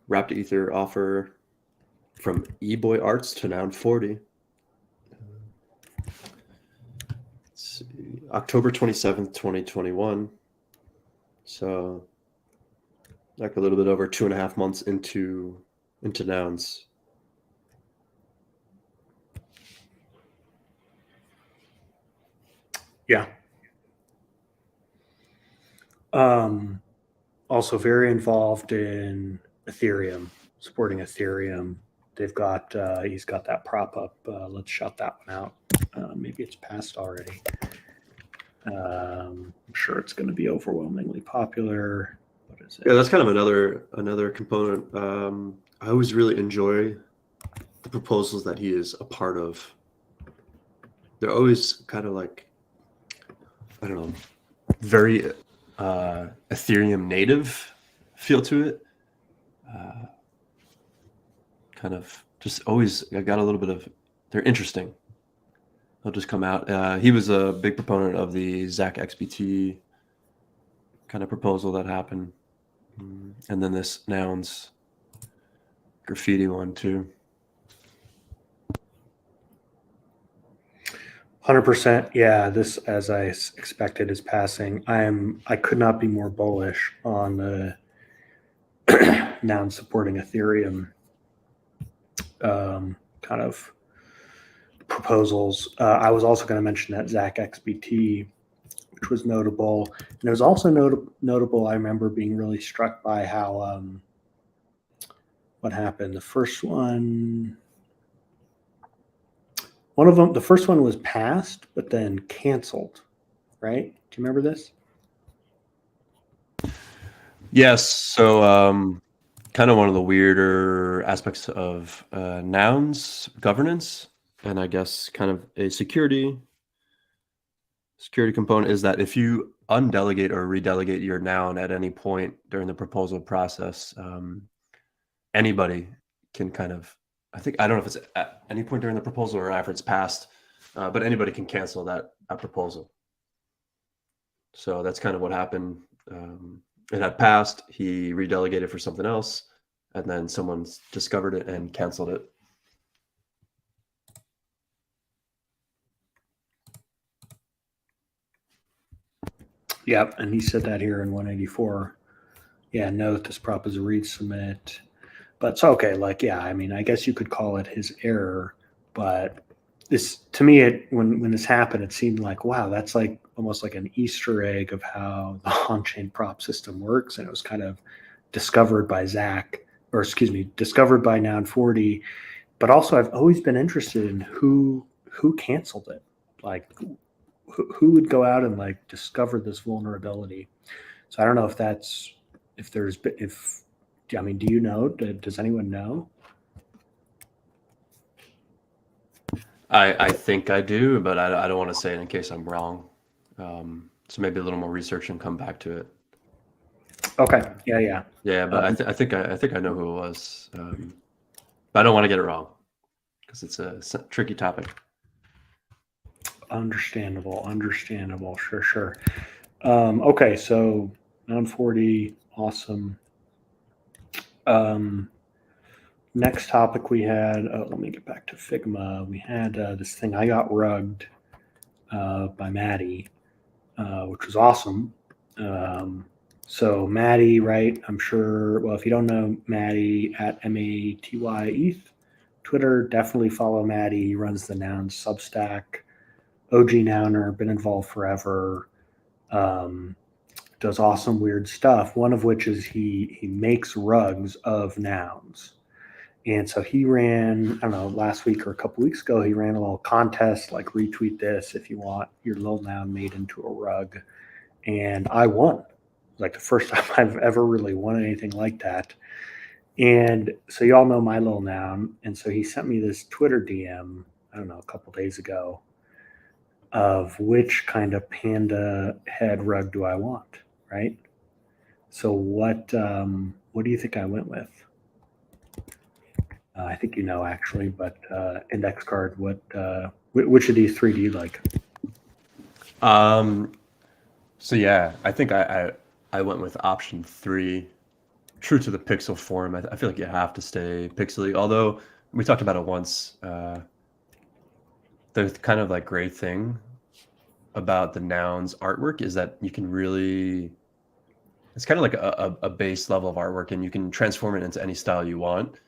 wrapped ether offer from eBoy Arts to Noun 40. Let's see, October 27th, 2021. So like a little bit over 2.5 months into Nouns. Yeah. Also very involved in Ethereum, supporting Ethereum. They've got he's got that prop up. Let's shout that one out. Maybe it's passed already. I'm sure it's going to be overwhelmingly popular. What is it? Yeah, that's kind of another component. I always really enjoy the proposals that he is a part of. They're always kind of like, I don't know, very Ethereum native feel to it. Kind of just always, I got a little bit of, they're interesting. They'll just come out. He was a big proponent of the Zach XBT kind of proposal that happened. And then this Nouns graffiti one too. 100%. Yeah, this, as I expected, is passing. I could not be more bullish on the Noun supporting Ethereum kind of proposals. I was also going to mention that Zach XBT which was notable. And it was also notable. I remember being really struck by how what happened. The first one of them, the first one was passed, but then canceled. Right? Do you remember this? Yes. So, kind of one of the weirder aspects of nouns governance, and I guess kind of a security component is that if you undelegate or redelegate your noun at any point during the proposal process, anybody can kind of, I don't know if it's at any point during the proposal or after it's passed, but anybody can cancel that proposal. So that's kind of what happened. It had passed, he redelegated for something else, and then someone discovered it and canceled it. Yep, and he said that here in 184. Yeah, note this prop is a read submit. But it's okay. Like, yeah, I mean, I guess you could call it his error, but this, to me, when this happened, it seemed like, wow, that's like almost like an Easter egg of how the on-chain prop system works. And it was kind of discovered by discovered by Noun 40. But also, I've always been interested in who canceled it. Like, who would go out and like discover this vulnerability. So I don't know I mean, do you know? Does anyone know? I think I do, but I don't want to say it in case I'm wrong. So maybe a little more research and come back to it. Okay. Yeah. Yeah, but I think I know who it was. But I don't want to get it wrong because it's a tricky topic. Understandable. Sure. Okay, so Noun 40, awesome. Next topic we had, let me get back to Figma. We had this thing, I got rugged by Maddie, which was awesome. So Maddie, right? I'm sure, well, if you don't know Maddie at MATYETH, Twitter, definitely follow Maddie. He runs the Nouns Substack. OG Nouner, been involved forever. Does awesome weird stuff. One of which is he makes rugs of nouns. And so he ran, I don't know, last week or a couple weeks ago, he ran a little contest, like retweet this if you want your little noun made into a rug. And I won. Like the first time I've ever really won anything like that. And so you all know my little noun. And so he sent me this Twitter DM, I don't know, a couple days ago, of which kind of panda head rug do I want, right? So what do you think I went with? I think you know actually, but index card. Which of these three do you like? So yeah, I think I went with option 3, true to the pixel form. I feel like you have to stay pixely. Although we talked about it once. The kind of like great thing about the nouns artwork is that you can really, it's kind of like a base level of artwork, and you can transform it into any style you want.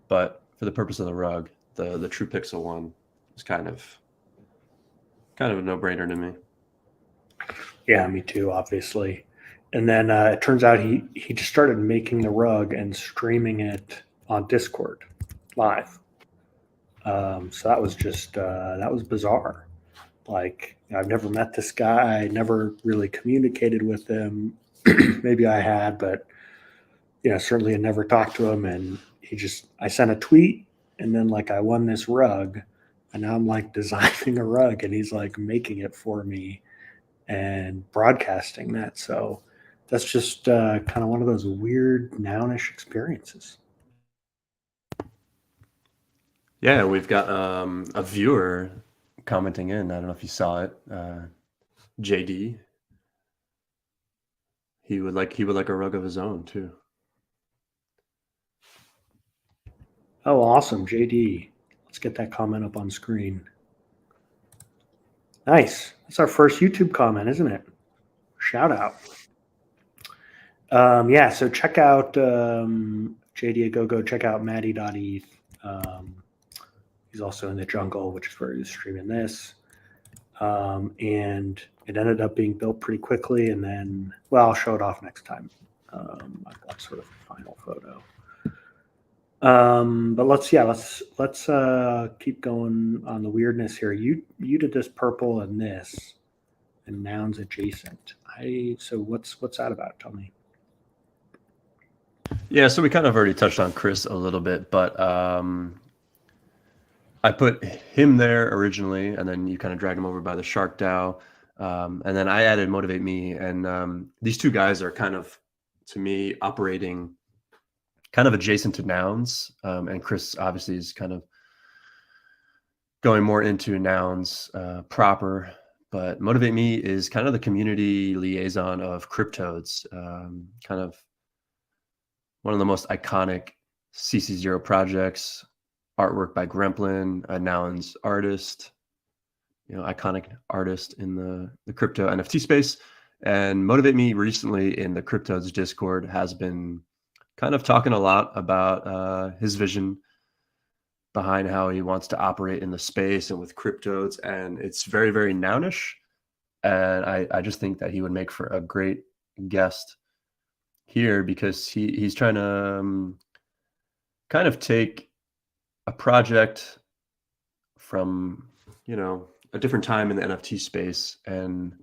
But for the purpose of the rug, the true pixel one is kind of a no-brainer to me. Yeah, me too, obviously. And then it turns out he just started making the rug and streaming it on Discord live. So that was just that was bizarre. Like, I've never met this guy. I never really communicated with him. Maybe I had, but certainly I never talked to him. And I sent a tweet, and then like I won this rug, and now I'm like designing a rug, and he's like making it for me and broadcasting that. So that's just kind of one of those weird nounish experiences. Yeah, we've got a viewer commenting in. I don't know if you saw it. JD. He would like a rug of his own too. Oh, awesome, JD. Let's get that comment up on screen. Nice. That's our first YouTube comment, isn't it? Shout out. Yeah, so check out JD go check out Maddie.eth. He's also in the jungle, which is where he's streaming this. and it ended up being built pretty quickly. And then, well, I'll show it off next time. I've got sort of a final photo. But let's keep going on the weirdness here. You did this purple and this, and nouns adjacent. So what's that about? Tell me. Yeah, so we kind of already touched on Chris a little bit, but I put him there originally, and then you kind of dragged him over by the Shark DAO, and then I added Motivate Me, and these two guys are kind of, to me, operating kind of adjacent to nouns, and Chris obviously is kind of going more into nouns proper, but Motivate Me is kind of the community liaison of Cryptodes, kind of one of the most iconic CC0 projects, artwork by Gremplin, a nouns artist, iconic artist in the crypto NFT space. And Motivate Me recently in the Cryptodes Discord has been kind of talking a lot about his vision behind how he wants to operate in the space and with Cryptodes. And it's very, very nounish. And I just think that he would make for a great guest here, because he's trying to kind of take a project from a different time in the NFT space and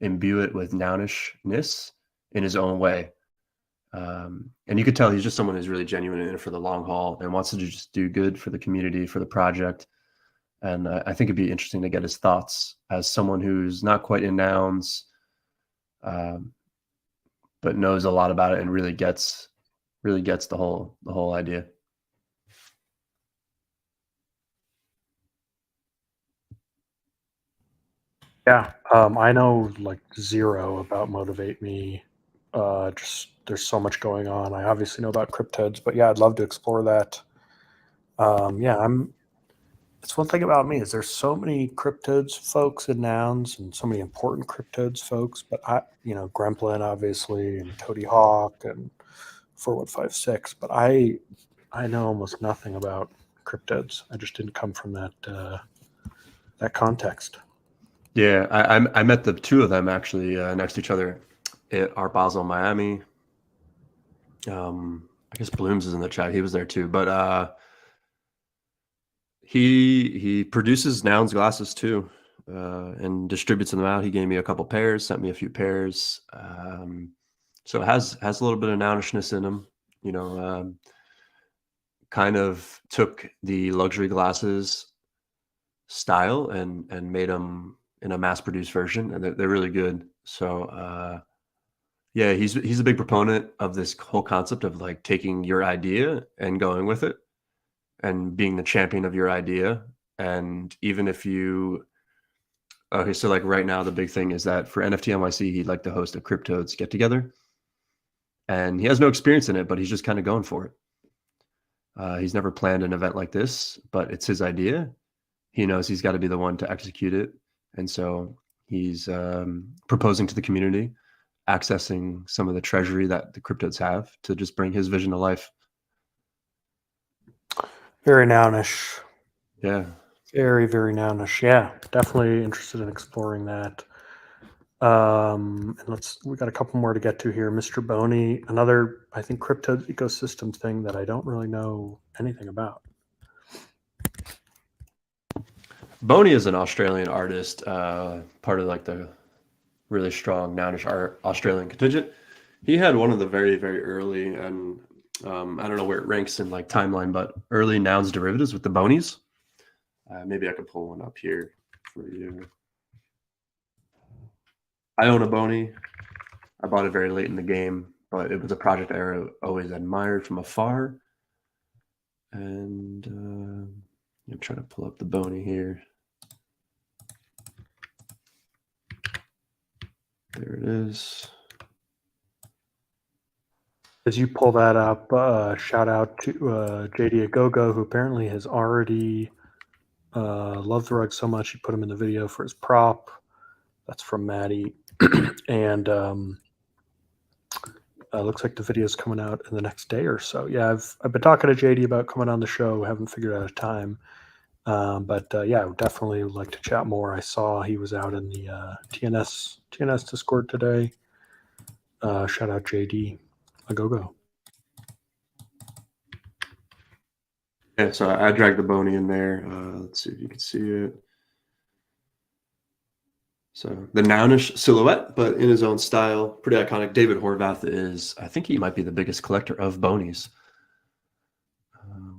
imbue it with nounishness in his own way. And you could tell he's just someone who's really genuine in it for the long haul and wants to just do good for the community, for the project. And I think it'd be interesting to get his thoughts as someone who's not quite in nouns, but knows a lot about it and really gets the whole idea. Yeah, I know like zero about Motivate Me. Just there's so much going on. I obviously know about Cryptodes, but yeah, I'd love to explore that. It's one thing about me is there's so many Cryptodes folks and nouns and so many important Cryptodes folks, but Gremplin obviously and Toady Hawk and 4156, but I know almost nothing about Cryptodes. I just didn't come from that context. Yeah, I met the two of them actually next to each other at Art Basel, Miami. I guess Blooms is in the chat. He was there too, but he produces nouns glasses too, and distributes them out. He gave me a couple pairs, sent me a few pairs. So it has a little bit of nounishness in them. Kind of took the luxury glasses style and made them in a mass-produced version, and they're really good. So yeah, he's a big proponent of this whole concept of like taking your idea and going with it and being the champion of your idea. And even if so like right now, the big thing is that for NFT NYC, he'd like to host a Cryptodes get together, and he has no experience in it, but he's just kind of going for it. He's never planned an event like this, but it's his idea. He knows he's got to be the one to execute it. And so he's proposing to the community, accessing some of the treasury that the Cryptodes have to just bring his vision to life. Very nounish. Yeah. Very, very nounish. Yeah, definitely interested in exploring that. And we got a couple more to get to here. Mr. Boney, another, I think, crypto ecosystem thing that I don't really know anything about. Boney is an Australian artist, part of like the really strong nounish art Australian contingent. He had one of the very, very early, and I don't know where it ranks in like timeline, but early nouns derivatives with the Bonies. Maybe I could pull one up here for you. I own a Boney. I bought it very late in the game, but it was a project I always admired from afar. And I'm trying to pull up the Boney here. There it is. As you pull that up, shout out to JD Agogo, who apparently has already loved the rug so much he put him in the video for his prop. That's from Maddie. And looks like the video is coming out in the next day or so. Yeah, I've been talking to JD about coming on the show. Haven't figured out a time. Yeah, I would definitely like to chat more. I saw he was out in the TNS Discord today. Shout out JD. A go go. Yeah, so I dragged the Boney in there. Let's see if you can see it. So the Nounish silhouette, but in his own style, pretty iconic. David Horvath is, I think he might be the biggest collector of Bonies,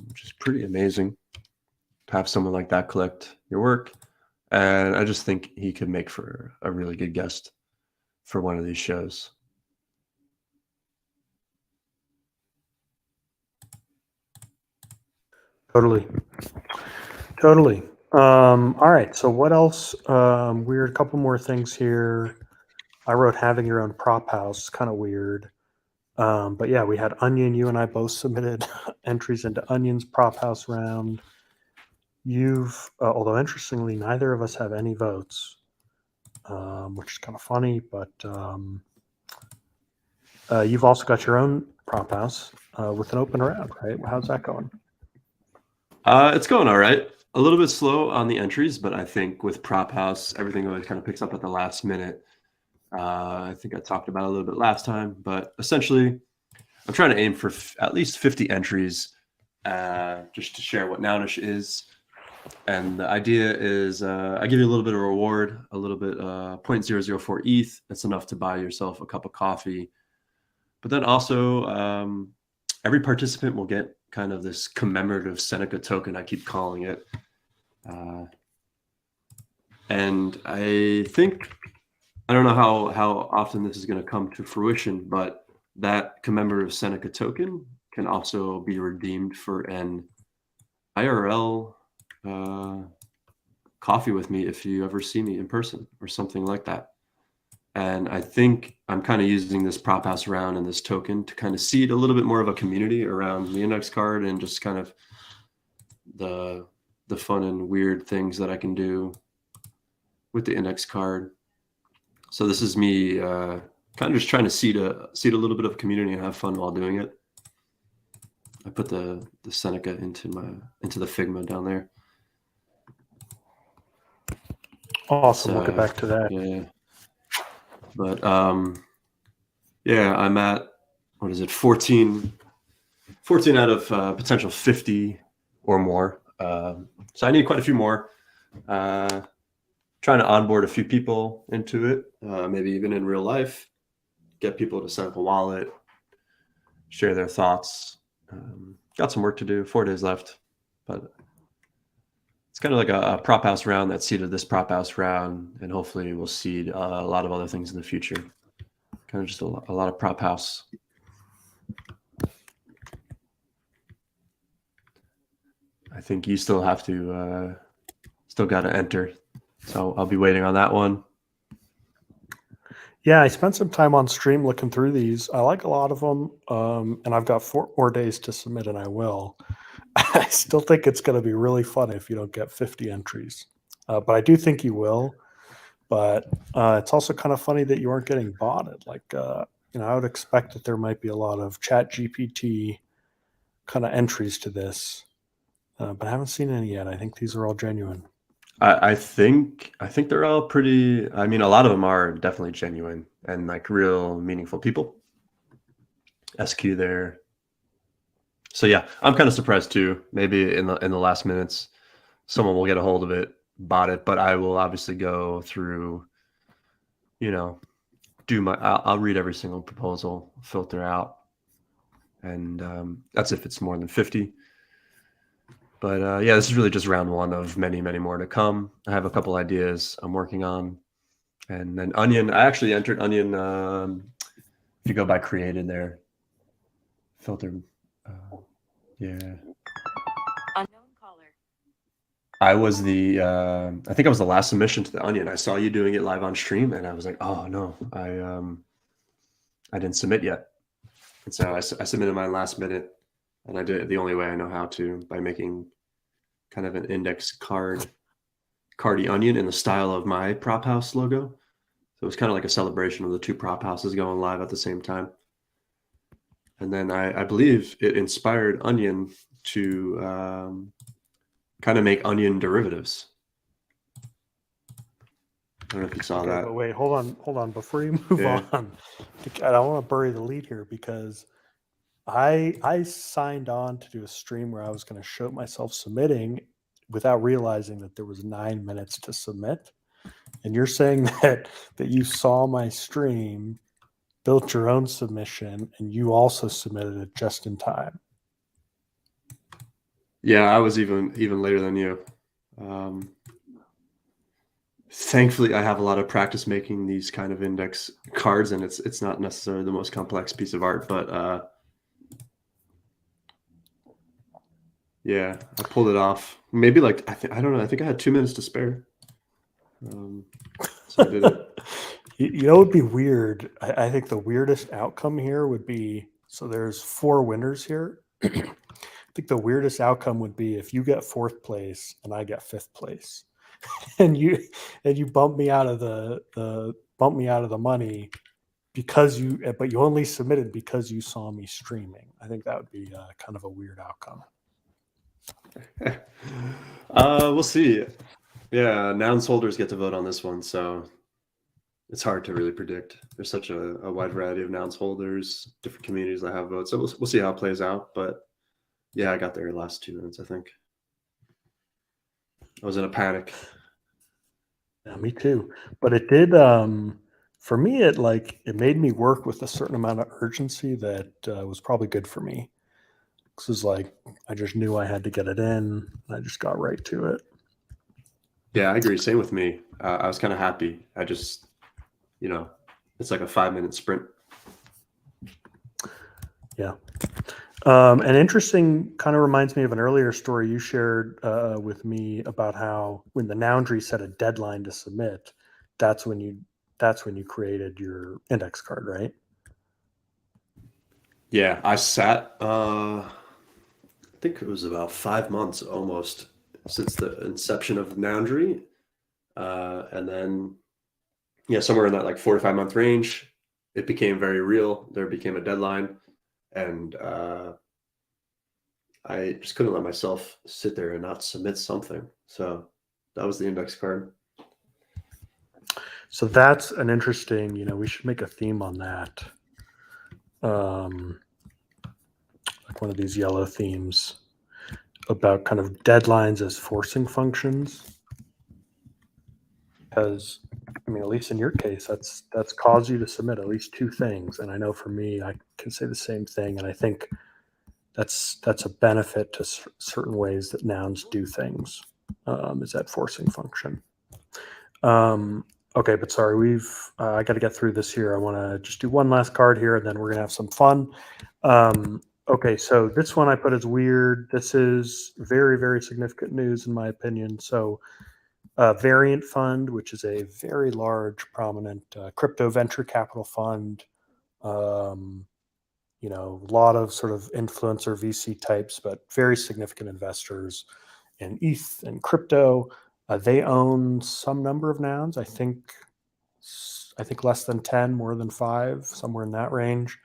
which is pretty amazing to have someone like that collect your work. And I just think he could make for a really good guest for one of these shows. Totally. All right. So what else? Weird. A couple more things here. I wrote having your own prop house. Kind of weird. But yeah, we had Onion. You and I both submitted entries into Onion's prop house round. Although interestingly, neither of us have any votes, which is kind of funny. But you've also got your own prop house with an open round, right? How's that going? It's going all right. A little bit slow on the entries, but I think with Prop House, everything always kind of picks up at the last minute. I think I talked about it a little bit last time, but essentially, I'm trying to aim for at least 50 entries just to share what Nounish is. And the idea is I give you a little bit of reward, a little bit 0.004 ETH. That's enough to buy yourself a cup of coffee. But then also, every participant will get kind of this commemorative Seneca token, I keep calling it. And I think, I don't know how often this is going to come to fruition, but that commemorative Seneca token can also be redeemed for an IRL coffee with me if you ever see me in person or something like that. And I think I'm kind of using this prop house round and this token to kind of seed a little bit more of a community around the index card and just kind of the fun and weird things that I can do with the index card. So this is me kind of just trying to seed a little bit of a community and have fun while doing it. I put the Seneca into the Figma down there. Awesome. We'll get back to that. Yeah. But yeah, I'm at, what is it, 14 out of potential 50 or more. So I need quite a few more. Trying to onboard a few people into it, maybe even in real life, get people to set up a wallet, share their thoughts. Got some work to do, 4 days left, but it's kind of like a prop house round that seeded this prop house round, and hopefully we'll seed a lot of other things in the future. Kind of just a lot of prop house. I think you still have to, still got to enter. So I'll be waiting on that one. Yeah, I spent some time on stream looking through these. I like a lot of them, and I've got 4 more days to submit, and I will. I still think it's going to be really fun if you don't get 50 entries, but I do think you will. But it's also kind of funny that you aren't getting botted. Like, I would expect that there might be a lot of Chat GPT kind of entries to this, but I haven't seen any yet. I think these are all genuine. I think they're all pretty. I mean, a lot of them are definitely genuine and like real meaningful people. SQ there. So yeah, I'm kind of surprised too. Maybe in the last minutes, someone will get a hold of it, bot it. But I will obviously go through, I'll read every single proposal, filter out, and that's if it's more than 50. But yeah, this is really just round 1 of many, many more to come. I have a couple ideas I'm working on. And then Onion, I actually entered Onion, if you go by created there, filter, yeah. Unknown caller. I think I was the last submission to the Onion. I saw you doing it live on stream and I was like, oh no, I didn't submit yet. And so I submitted mine last minute. And I did it the only way I know how to, by making kind of an index cardy onion in the style of my prop house logo. So it was kind of like a celebration of the 2 prop houses going live at the same time. And then I believe it inspired Onion to kind of make onion derivatives. I don't know if you saw Okay, that. but wait, hold on. Before you move Yeah. on, I don't want to bury the lead here because I signed on to do a stream where I was going to show myself submitting without realizing that there was 9 minutes to submit. And you're saying that you saw my stream, built your own submission, and you also submitted it just in time. Yeah, I was even later than you. Thankfully, I have a lot of practice making these kind of index cards, and it's not necessarily the most complex piece of art, but yeah, I pulled it off. Maybe like I don't know. I think I had 2 minutes to spare, so I did it. You know, it would be weird. I think the weirdest outcome here would be, so there's 4 winners here. I think the weirdest outcome would be if you get 4th place and I get 5th place, and you bump me out of the money because but you only submitted because you saw me streaming. I think that would be kind of a weird outcome. We'll see. Yeah, nouns holders get to vote on this one, so it's hard to really predict. There's such a wide variety of nouns holders, different communities that have votes. So we'll see how it plays out. But yeah, I got there in the last 2 minutes, I think. I was in a panic. Yeah, me too. But it did for me it made me work with a certain amount of urgency that was probably good for me. This is like I just knew I had to get it in. And I just got right to it. Yeah, I agree. Same with me. I was kind of happy. I just, it's like a 5-minute sprint. Yeah. An interesting kind of reminds me of an earlier story you shared with me about how when the Noundry set a deadline to submit, that's when you created your index card, right? Yeah, I sat. I think it was about 5 months almost since the inception of Noundry, and then somewhere in that like 4 to 5 month range, it became very real. There became a deadline, and I just couldn't let myself sit there and not submit something. So that was the index card. So that's an interesting, we should make a theme on that. Like one of these yellow themes about kind of deadlines as forcing functions. Because at least in your case, that's caused you to submit at least 2 things. And I know for me, I can say the same thing. And I think that's a benefit to certain ways that nouns do things, is that forcing function. Okay, but sorry, I got to get through this here. I want to just do one last card here, and then we're gonna have some fun. Okay, so this one I put as weird. This is very, very significant news in my opinion. So, Variant Fund, which is a very large, prominent crypto venture capital fund. A lot of sort of influencer VC types, but very significant investors in ETH and crypto. They own some number of nouns. I think less than 10, more than 5, somewhere in that range.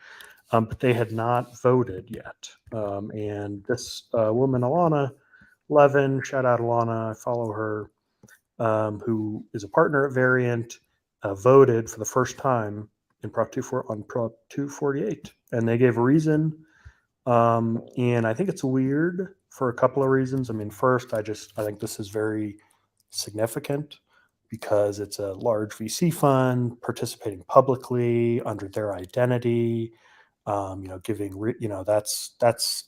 But they had not voted yet. And this woman, Alana Levin, shout out Alana, I follow her, who is a partner at Variant, voted for the first time in Prop 248. And they gave a reason. And I think it's weird for a couple of reasons. First, I think this is very significant because it's a large VC fund participating publicly under their identity. That's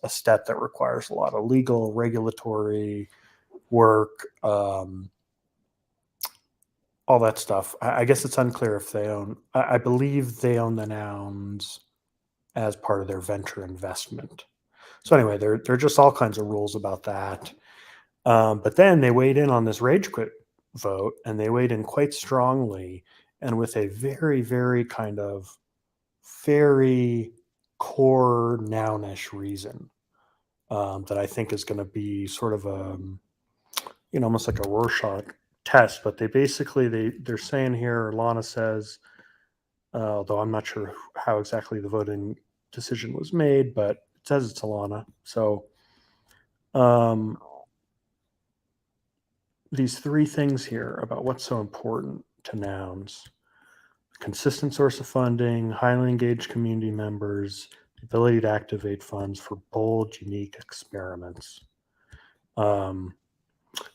a step that requires a lot of legal, regulatory work, all that stuff. I guess it's unclear if they own. I believe they own the nouns as part of their venture investment. So anyway, there are just all kinds of rules about that. But then they weighed in on this rage quit vote, and they weighed in quite strongly and with a very, very kind of very core nounish reason that I think is going to be sort of almost like a Rorschach test. But they're saying here, Lana says, although I'm not sure how exactly the voting decision was made, but it says it's Alana. So these three things here about what's so important to nouns: consistent source of funding, highly engaged community members, the ability to activate funds for bold, unique experiments.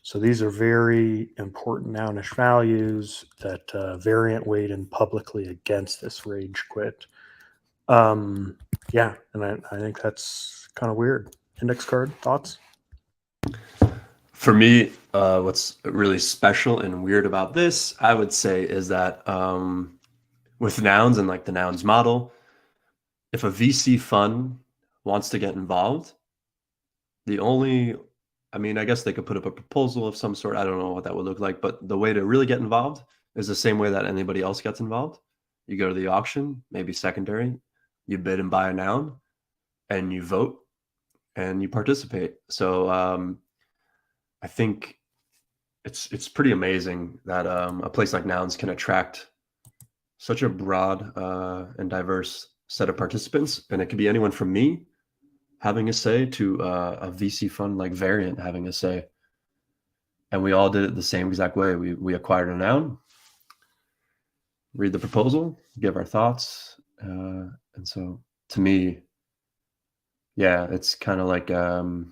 So these are very important nounish values that Variant weighed in publicly against this rage quit. Yeah, and I think that's kind of weird. Index card, thoughts? For me, what's really special and weird about this, I would say, is that with nouns and like the nouns model, if a VC fund wants to get involved, I guess they could put up a proposal of some sort. I don't know what that would look like, but the way to really get involved is the same way that anybody else gets involved. You go to the auction, maybe secondary, you bid and buy a noun, and you vote and you participate. So I think it's pretty amazing that a place like Nouns can attract such a broad and diverse set of participants, and it could be anyone from me having a say to a VC fund like Variant having a say, and we all did it the same exact way. We acquired a noun, read the proposal, give our thoughts, and so to me, yeah, it's kind of like a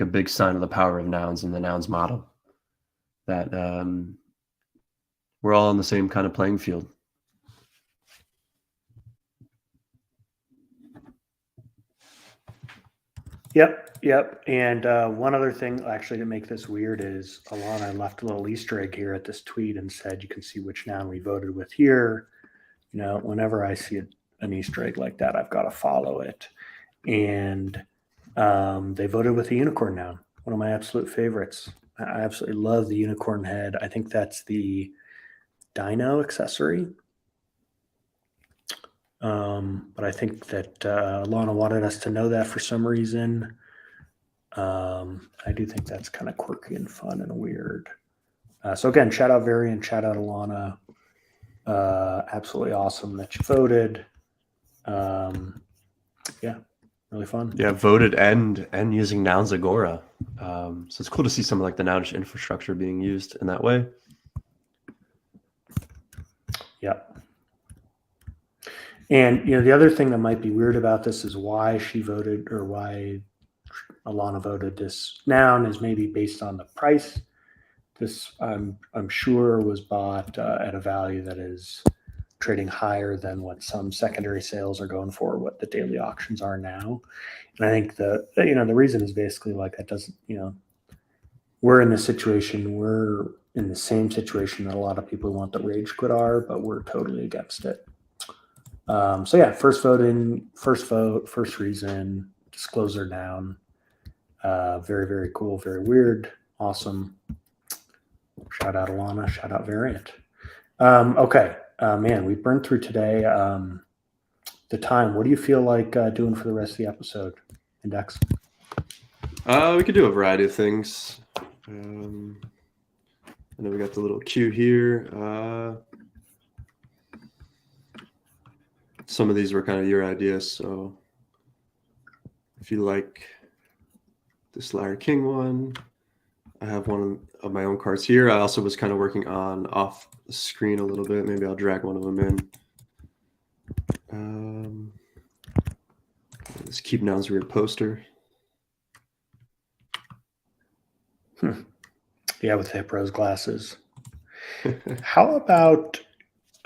big sign of the power of nouns and the nouns model, that we're all on the same kind of playing field. Yep. And one other thing, actually, to make this weird is Alana left a little Easter egg here at this tweet and said, you can see which noun we voted with here. You know, whenever I see an Easter egg like that, I've got to follow it. And they voted with the unicorn noun, one of my absolute favorites. I absolutely love the unicorn head. I think that's the dino accessory. But I think that Alana wanted us to know that for some reason. I do think that's kind of quirky and fun and weird. So again, shout out Variant, shout out Alana. Absolutely awesome that you voted. Yeah, really fun. Yeah, voted and using Nouns Agora. So it's cool to see some of like the nounish infrastructure being used in that way. Yep. And the other thing that might be weird about this is why she voted, or why Alana voted this noun, is maybe based on the price. This I'm sure was bought at a value that is trading higher than what some secondary sales are going for, what the daily auctions are now. And I think the reason is basically like that doesn't, we're in the same situation that a lot of people who want the rage quit are, but we're totally against it. So yeah, first vote, first reason, disclosure noun. Very, very cool, very weird, awesome. Shout out Alana, shout out Variant. Okay, man, we burned through today. The time, what do you feel like doing for the rest of the episode, Index? We could do a variety of things. I know we got the little cue here. Some of these were kind of your ideas, so if you like this Larry King one, I have one of my own cards here. I also was kind of working on off the screen a little bit. Maybe I'll drag one of them in. This Keep Nouns Weird poster. Yeah, with hip rose glasses. How about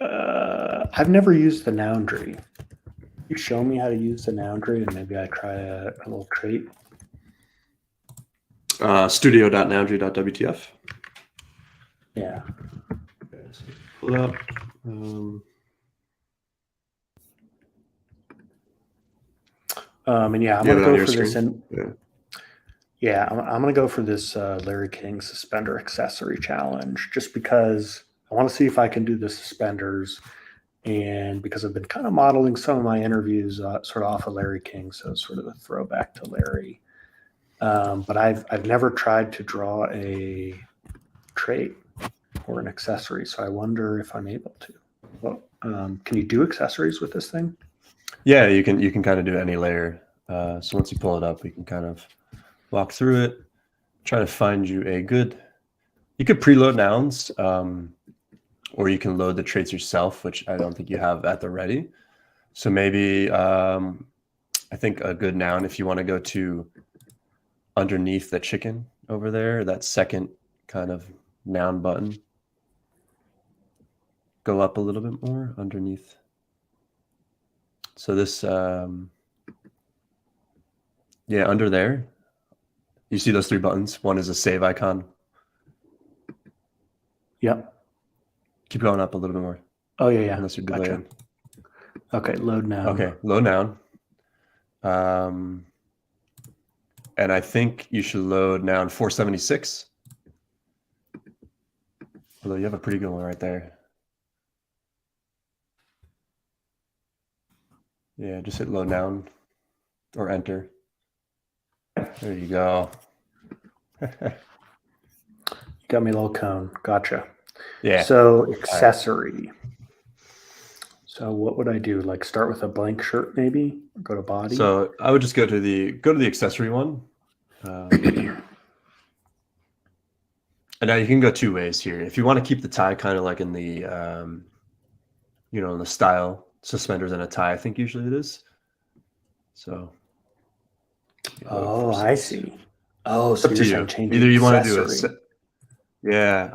I've never used the Noundry. You show me how to use the Noundry, and maybe I try a little trait. Studio.noundry.wtf. Yeah. Okay, so pull it up. And yeah, I'm gonna go for this. Yeah. I'm gonna go for this Larry King suspender accessory challenge, just because I want to see if I can do the suspenders, and because I've been kind of modeling some of my interviews sort of off of Larry King, so it's sort of a throwback to Larry. But I've never tried to draw a trait or an accessory, so I wonder if I'm able to. Well, can you do accessories with this thing? Yeah, you can kind of do any layer. So once you pull it up, we can kind of walk through it. try to find you a good. You could preload nouns, or you can load the traits yourself, which I don't think you have at the ready. So maybe I think a good noun, if you want to go to underneath the chicken over there, that second kind of noun button, go up a little bit more underneath. So this, yeah, under there, you see those 3 buttons. One is a save icon. Yep. Keep going up a little bit more. Oh, yeah. Unless you're Gotcha. delayed. Okay, load now. Okay, load noun. And I think you should load noun 476. Although you have a pretty good one right there. Yeah, just hit load noun or enter. There you go. Got me a little cone. Gotcha. Yeah. So accessory. So what would I do? Like start with a blank shirt, maybe? Or go to body? So I would just go to the accessory one. And now you can go 2 ways here. If you want to keep the tie kind of like in the, in the style, suspenders and a tie, I think usually it is. So. Oh, I see. Oh, It's so up you're to saying you. change Either you want to do accessory. it. Yeah.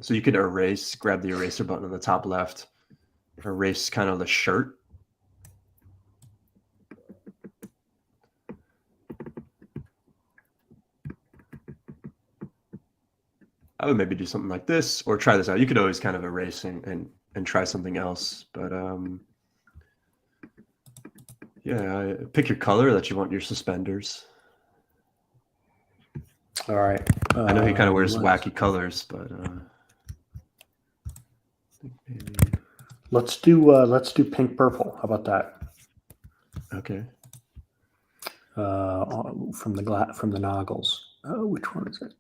So you could erase, grab the eraser button on the top left, erase kind of the shirt. I would maybe do something like this or try this out. You could always kind of erase and try something else. But yeah, pick your color that you want your suspenders. All right. I know he kind of wears wacky colors, but maybe... let's do pink purple. How about that? Okay. From the noggles. Oh, which one is it?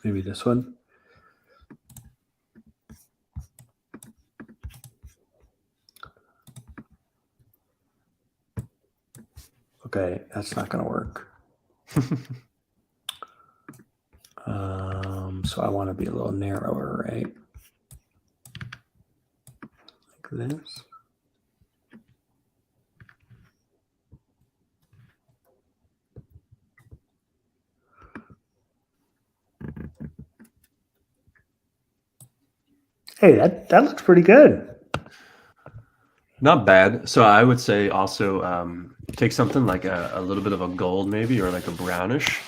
Maybe this one. Okay, that's not going to work. So I want to be a little narrower, right? Like this. Hey, that looks pretty good. Not bad. So I would say also take something like a little bit of a gold maybe, or like a brownish.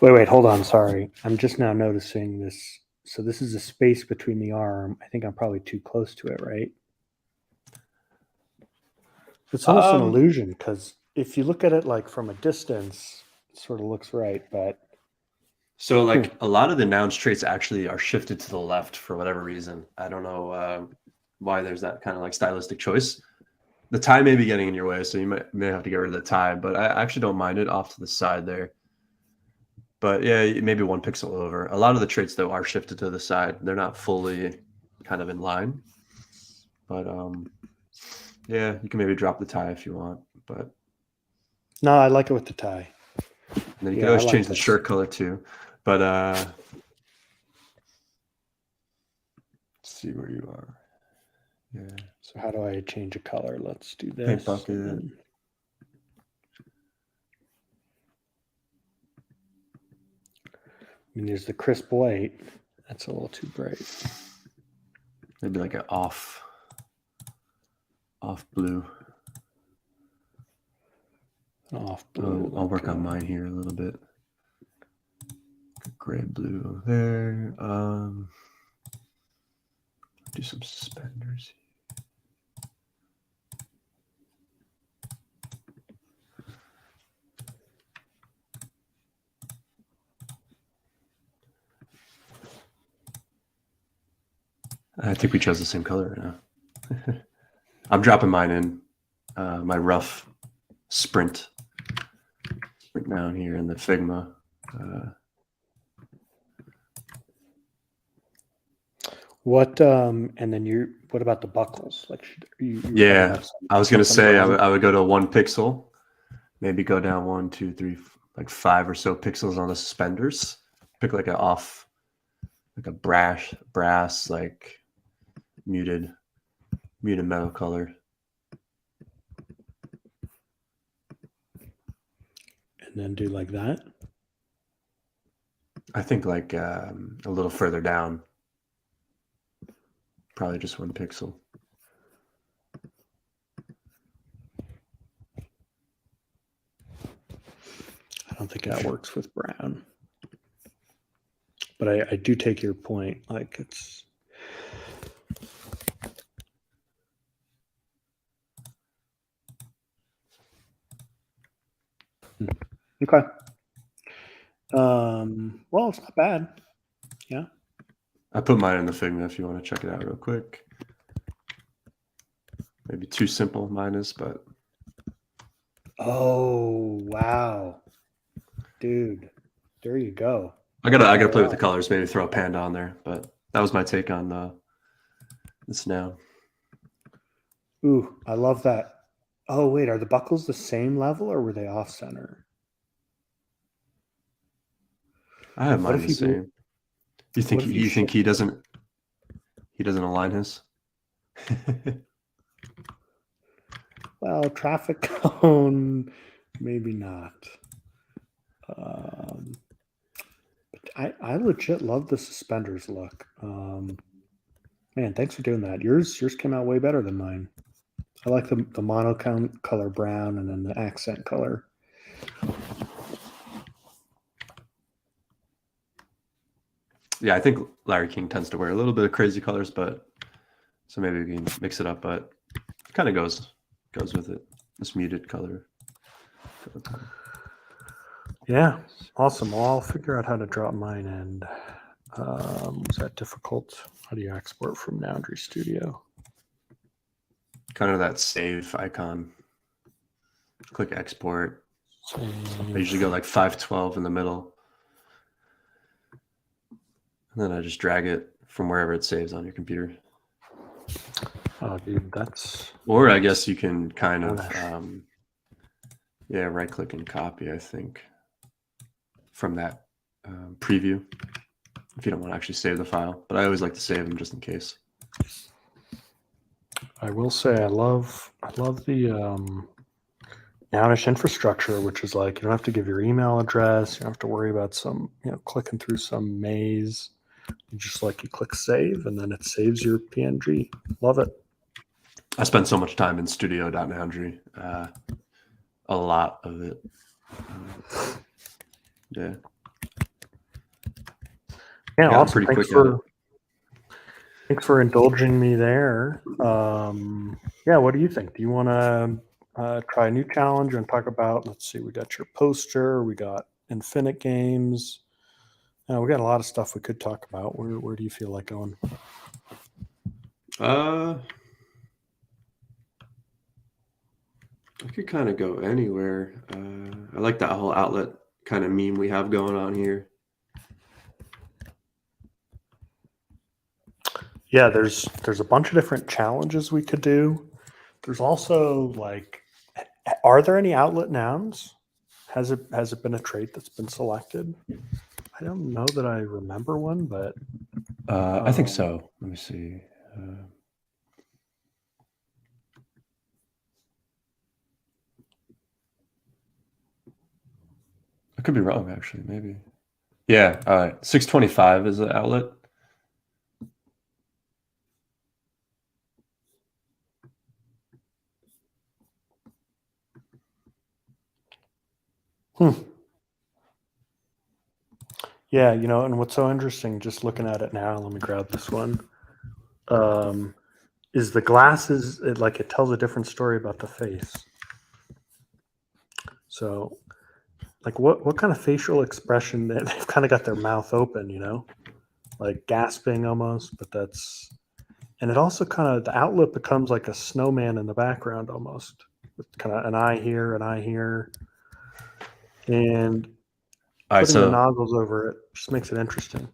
Wait, hold on. Sorry. I'm just now noticing this. So this is a space between the arm. I think I'm probably too close to it, right? It's almost an illusion because if you look at it like from a distance, it sort of looks right, but so like a lot of the nouns traits actually are shifted to the left for whatever reason. I don't know why there's that kind of like stylistic choice. The tie may be getting in your way, so you may have to get rid of the tie, but I actually don't mind it off to the side there. But yeah, maybe 1 pixel over. A lot of the traits though are shifted to the side. They're not fully kind of in line. But yeah, you can maybe drop the tie if you want. But no, I like it with the tie. And then you can always I like change the this. shirt color too. But let's see where you are. Yeah. So how do I change a color? Let's do this. Paint bucket. and then- I mean, there's the crisp white. That's a little too bright. Maybe like an off blue. Off blue. I'll work on mine here a little bit. Gray blue there. Do some suspenders. I think we chose the same color now. I'm dropping mine in my rough sprint down here in the Figma. What and then what about the buckles? Like you Yeah, I was gonna say I around? would go to 1 pixel, maybe go down 1, 2, 3, like 5 or so pixels on the suspenders. Pick like a brass like muted metal color. And then do like that. I think like a little further down. Probably just 1 pixel. I don't think that works with brown. But I do take your point. Like it's okay. Well, it's not bad. Yeah. I put mine in the Figma if you want to check it out real quick. Maybe too simple, mine is, but Oh wow, dude, there you go. I gotta play with the colors. Maybe throw a panda on there, but that was my take on this now. Ooh, I love that. Oh wait, are the buckles the same level or were they off center? I have What mine if the you do- same. You think what if you he doesn't align his? Well, traffic cone, maybe not. But I legit love the suspenders look. Man, thanks for doing that. Yours came out way better than mine. I like the monochrome color brown and then the accent color. Yeah, I think Larry King tends to wear a little bit of crazy colors, but so maybe we can mix it up, but it kind of goes with it. This muted color. Yeah, awesome. Well, I'll figure out how to drop mine. And was that difficult? How do you export from Foundry Studio? Kind of that save icon. Click export. I usually go like 512 in the middle. And then I just drag it from wherever it saves on your computer. Oh, dude, that's. Or I guess you can kind of, Nice. right click and copy, I think, from that preview if you don't want to actually save the file. But I always like to save them just in case. I will say I love the Nounish infrastructure, which is like you don't have to give your email address, you don't have to worry about some clicking through some maze. You just you click save and then it saves your PNG. Love it. I spend so much time in studio.foundry. A lot of it. Yeah. Yeah, I'm awesome. pretty quick at it. Thanks for indulging me there. Yeah, what do you think? Do you want to try a new challenge and talk about? Let's see, we got your poster, we got Infinite Games. We got a lot of stuff we could talk about. Where do you feel like going? I could kind of go anywhere. I like that whole outlet kind of meme we have going on here. Yeah, there's a bunch of different challenges we could do. There's also are there any outlet nouns? Has it been a trait that's been selected? I don't know that I remember one, but I think so. Let me see. I could be wrong, actually. Maybe. Yeah. All right. 625 is the outlet. Yeah, and what's so interesting, just looking at it now, let me grab this one, is the glasses, it tells a different story about the face. So, what kind of facial expression, they've kind of got their mouth open, like gasping almost, but that's, and it also kind of, the outlet becomes like a snowman in the background almost, with kind of an eye here, and putting the nozzles over it just makes it interesting.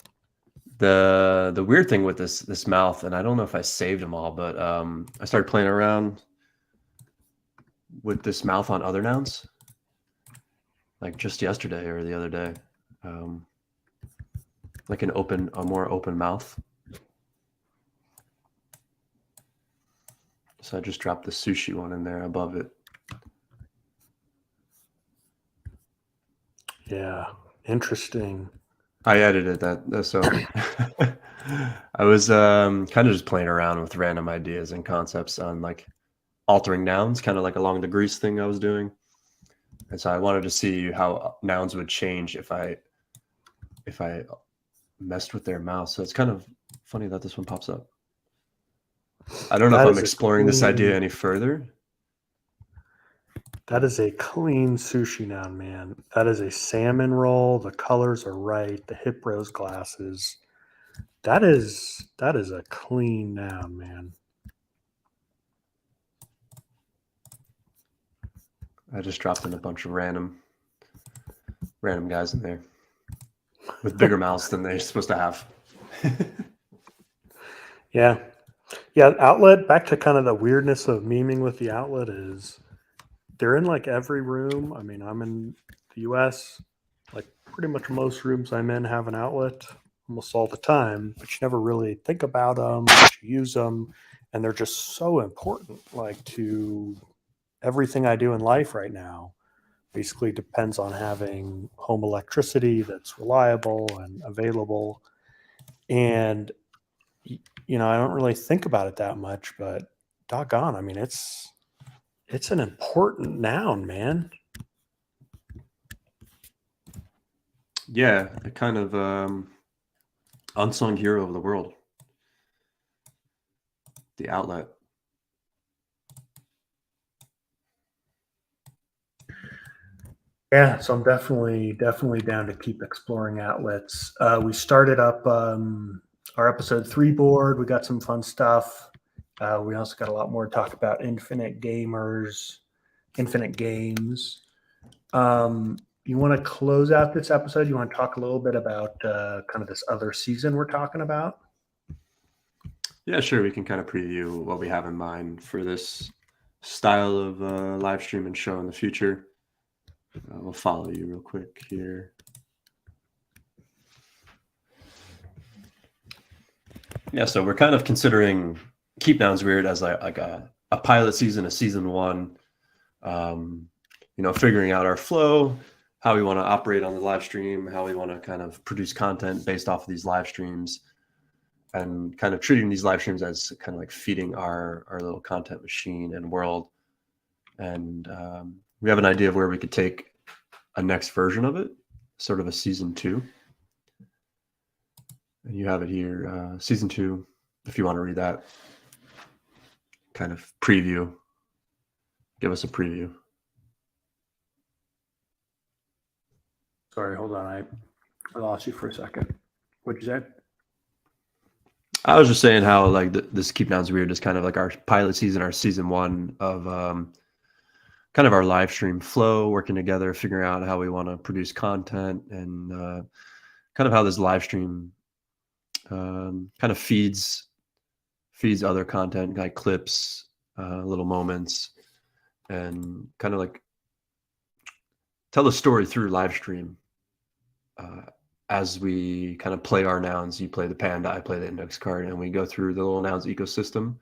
The weird thing with this mouth, and I don't know if I saved them all, but I started playing around with this mouth on other nouns. like just yesterday or the other day. Like a more open mouth. So I just dropped the sushi one in there above it. Yeah, interesting. I edited that so I was kind of just playing around with random ideas and concepts on like altering nouns, kind of like along the grease thing I was doing. And so I wanted to see how nouns would change if I messed with their mouth. So it's kind of funny that this one pops up. I don't know That if is I'm a exploring this idea clean- any further. That is a clean sushi noun, man. That is a salmon roll. The colors are right. The hip rose glasses. That is a clean noun, man. I just dropped in a bunch of random guys in there with bigger mouths than they're supposed to have. Yeah. Yeah, outlet, back to kind of the weirdness of memeing with the outlet is they're in like every room. I mean, I'm in the US, like pretty much most rooms I'm in have an outlet almost all the time, but you never really think about them, but you use them, and they're just so important, like to everything I do in life right now. Basically depends on having home electricity that's reliable and available. And I don't really think about it that much, but doggone, I mean, it's an important noun, man. Yeah, a kind of unsung hero of the world. The outlet. Yeah, so I'm definitely down to keep exploring outlets. We started up our episode 3 board. We got some fun stuff. We also got a lot more to talk about infinite gamers, infinite games. You want to close out this episode? You want to talk a little bit about kind of this other season we're talking about? Yeah, sure. We can kind of preview what we have in mind for this style of live stream and show in the future. We'll follow you real quick here. Yeah, so we're kind of considering Keep Nouns Weird as like a pilot season, a season 1. Figuring out our flow, how we want to operate on the live stream, how we want to kind of produce content based off of these live streams, and kind of treating these live streams as kind of like feeding our little content machine and world. And we have an idea of where we could take a next version of it, sort of a season 2. And you have it here, season 2, if you want to read that. Kind of preview. Give us a preview. Sorry, hold on. I lost you for a second. What'd you say? I was just saying how like this Keep Nouns Weird is kind of like our pilot season, our season 1 of kind of our live stream flow, working together, figuring out how we want to produce content, and kind of how this live stream kind of feeds other content, like clips, little moments, and kind of like tell the story through live stream. As we kind of play our nouns, you play the panda, I play the index card, and we go through the little nouns ecosystem.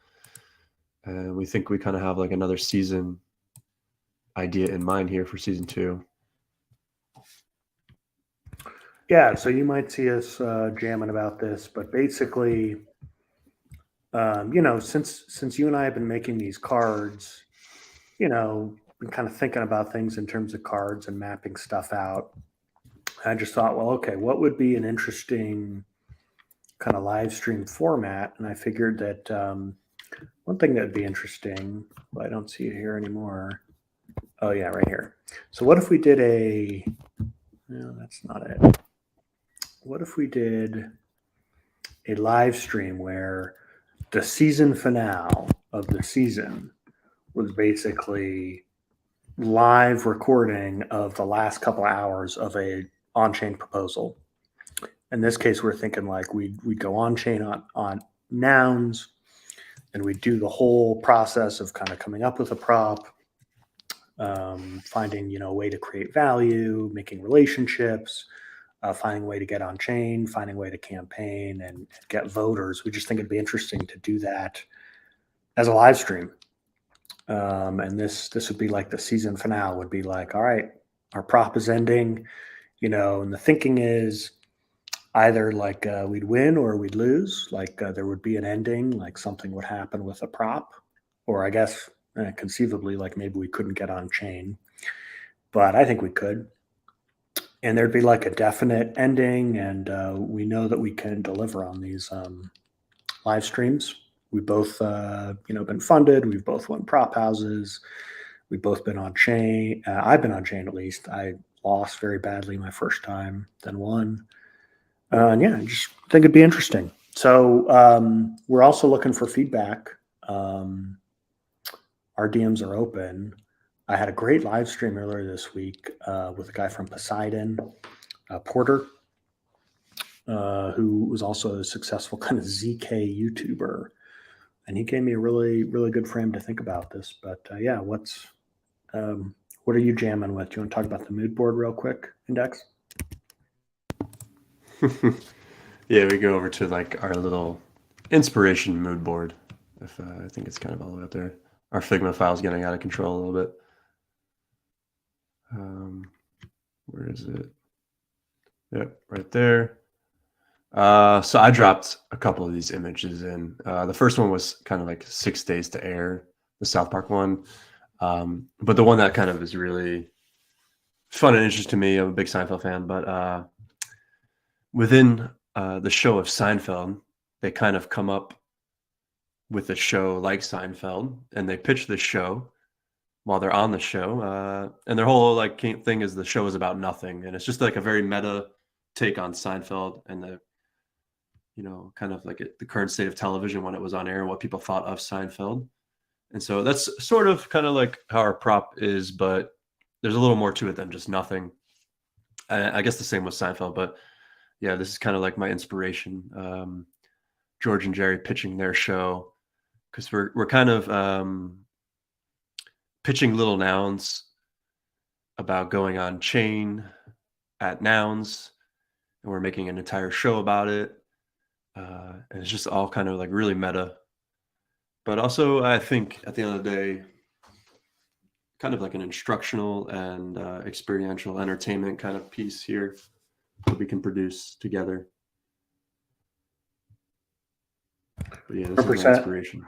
And we think we kind of have like another season idea in mind here for season 2. Yeah, so you might see us jamming about this, but basically, since you and I have been making these cards, been kind of thinking about things in terms of cards and mapping stuff out. I just thought, well, okay, what would be an interesting kind of live stream format? And I figured that one thing that would be interesting, but I don't see it here anymore. Oh, yeah, right here. So what if we did no, that's not it. What if we did a live stream where the season finale of the season was basically live recording of the last couple hours of a on-chain proposal. In this case, we're thinking like we'd go on-chain on nouns, and we'd do the whole process of kind of coming up with a prop, finding, a way to create value, making relationships, finding a way to get on chain, finding a way to campaign and get voters. We just think it'd be interesting to do that as a live stream. And this would be like the season finale would be like, all right, our prop is ending, and the thinking is either like we'd win or we'd lose. Like there would be an ending, like something would happen with a prop, or I guess conceivably, like maybe we couldn't get on chain, but I think we could. And there'd be like a definite ending, and we know that we can deliver on these live streams. We both, been funded. We've both won prop houses. We've both been on chain. I've been on chain at least. I lost very badly my first time, then won. And yeah, I just think it'd be interesting. So we're also looking for feedback. Our DMs are open. I had a great live stream earlier this week with a guy from Poseidon, Porter, who was also a successful kind of ZK YouTuber. And he gave me a really, really good frame to think about this. But yeah, what are you jamming with? Do you want to talk about the mood board real quick, Index? Yeah, we go over to like our little inspiration mood board. If I think it's kind of all the way up there. Our Figma file's getting out of control a little bit. Where is it? Yep, right there. So I dropped a couple of these images in. The first one was kind of like 6 days to air, the South Park one. But the one that kind of is really fun and interesting to me, I'm a big Seinfeld fan, but within the show of Seinfeld, they kind of come up with a show like Seinfeld, and they pitch the show while they're on the show. And their whole like thing is the show is about nothing. And it's just like a very meta take on Seinfeld and the, kind of like the current state of television when it was on air and what people thought of Seinfeld. And so that's sort of kind of like how our prop is, but there's a little more to it than just nothing. I guess the same with Seinfeld, but yeah, this is kind of like my inspiration. George and Jerry pitching their show because we're kind of pitching little nouns about going on chain at Nouns, and we're making an entire show about it. And it's just all kind of like really meta. But also, I think at the end of the day, kind of like an instructional and experiential entertainment kind of piece here that we can produce together. But yeah, this is my 100%. inspiration.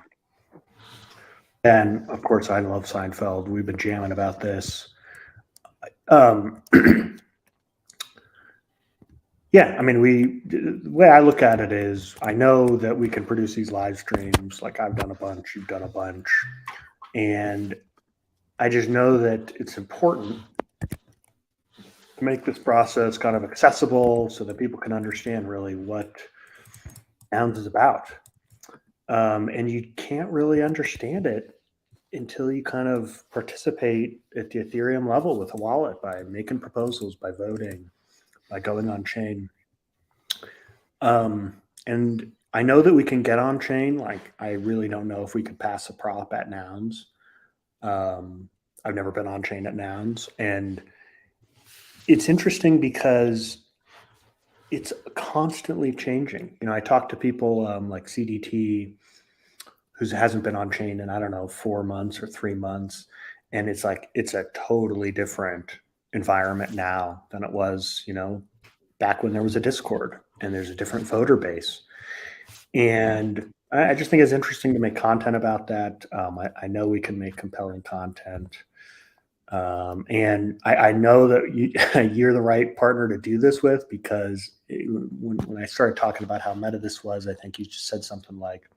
And of course, I love Seinfeld. We've been jamming about this. Yeah, I mean, the way I look at it is I know that we can produce these live streams. Like I've done a bunch, you've done a bunch. And I just know that it's important to make this process kind of accessible so that people can understand really what Nouns is about. And you can't really understand it until you kind of participate at the Ethereum level with a wallet by making proposals, by voting, by going on chain. And I know that we can get on chain. Like, I really don't know if we could pass a prop at Nouns. I've never been on chain at Nouns. And it's interesting because it's constantly changing. I talk to people like CDT who hasn't been on chain in, I don't know, 4 months or 3 months. And it's like, it's a totally different environment now than it was, back when there was a Discord and there's a different voter base. And I just think it's interesting to make content about that. I know we can make compelling content. And I know that you're the right partner to do this with, because when I started talking about how meta this was, I think you just said something like,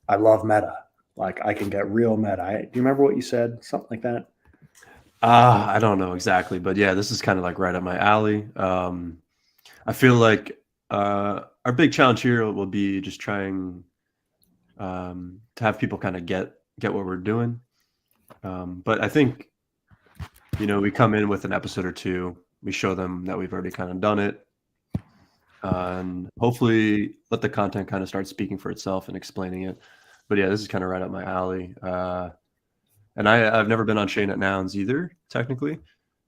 I love meta. Like I can get real meta. Do you remember what you said? Something like that? I don't know exactly, but yeah, this is kind of like right up my alley. I feel like our big challenge here will be just trying to have people kind of get what we're doing. But I think, we come in with an episode or two, we show them that we've already kind of done it, and hopefully let the content kind of start speaking for itself and explaining it. But yeah, this is kind of right up my alley. And And I've never been on chain at Nouns either, technically.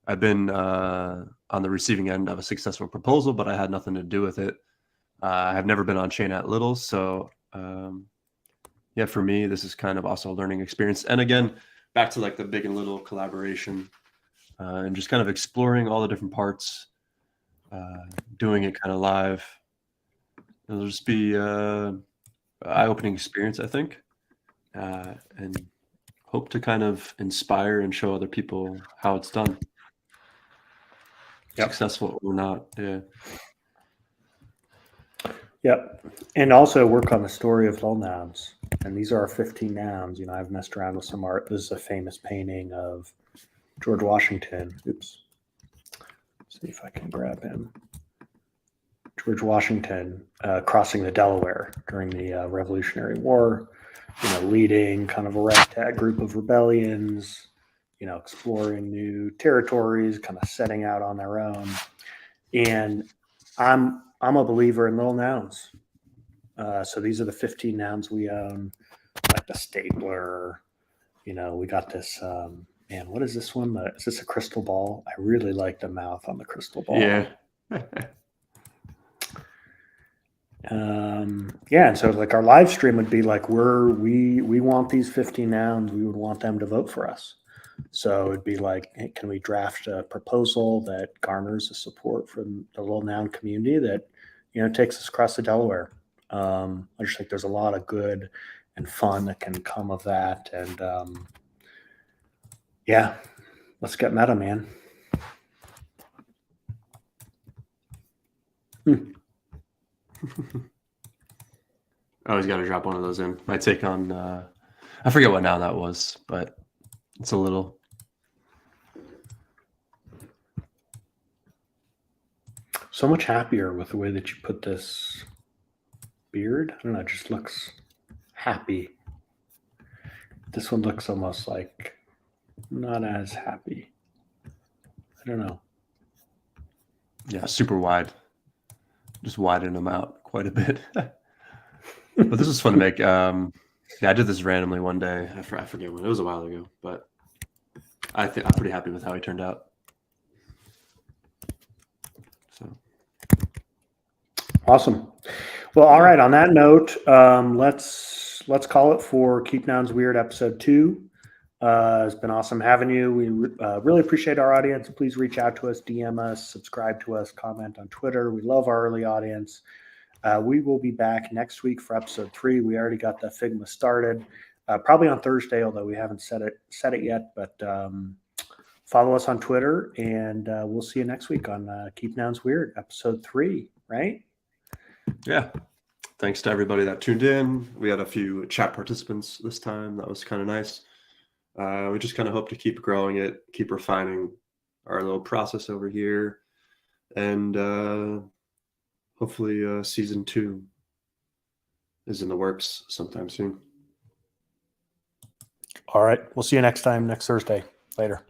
I've been on the receiving end of a successful proposal, but I had nothing to do with it. I have never been on chain at Little. So yeah, for me, this is kind of also a learning experience. And again, back to like the big and little collaboration and just kind of exploring all the different parts, doing it kind of live. It'll just be an eye-opening experience, I think, and hope to kind of inspire and show other people how it's done. Yep. Successful or not. Yeah. Yep. And also work on the story of all nouns. And these are our 15 nouns. You know, I've messed around with some art. This is a famous painting of George Washington. Oops. See if I can grab him. George Washington crossing the Delaware during the Revolutionary War, you know, leading kind of a ragtag group of rebellions, you know, exploring new territories, kind of setting out on their own. And I'm a believer in little nouns. So these are the 15 nouns we own, like the stapler. You know, we got this. Man, what is this one? Is this a crystal ball? I really like the mouth on the crystal ball. Yeah. Yeah, and so like our live stream would be like we want these 15 nouns. We would want them to vote for us. So it'd be like, hey, can we draft a proposal that garners the support from the little noun community that, you know, takes us across the Delaware? I just think there's a lot of good and fun that can come of that. And yeah, let's get meta, man. I always got to drop one of those in. My take on, I forget what noun that was, but it's a little. So much happier with the way that you put this beard. I don't know, it just looks happy. This one looks almost like not as happy. I don't know. Yeah, super wide. Just widen them out quite a bit. But this was fun to make. Yeah, I did this randomly one day. I forget when. It was a while ago, but I'm pretty happy with how he turned out. So awesome. Well, all right. On that note, let's call it for Keep Nouns Weird episode 2. It's been awesome having you. We really appreciate our audience. Please reach out to us, DM us, subscribe to us, comment on Twitter. We love our early audience. We will be back next week for episode 3. We already got the Figma started, probably on Thursday, although we haven't set it yet. But follow us on Twitter, and we'll see you next week on Keep Nouns Weird episode 3. Right? yeah, thanks to everybody that tuned in. We had a few chat participants this time. That was kind of nice. We just kind of hope to keep growing it, keep refining our little process over here, and hopefully season 2 is in the works sometime soon. All right. We'll see you next time, next Thursday. Later.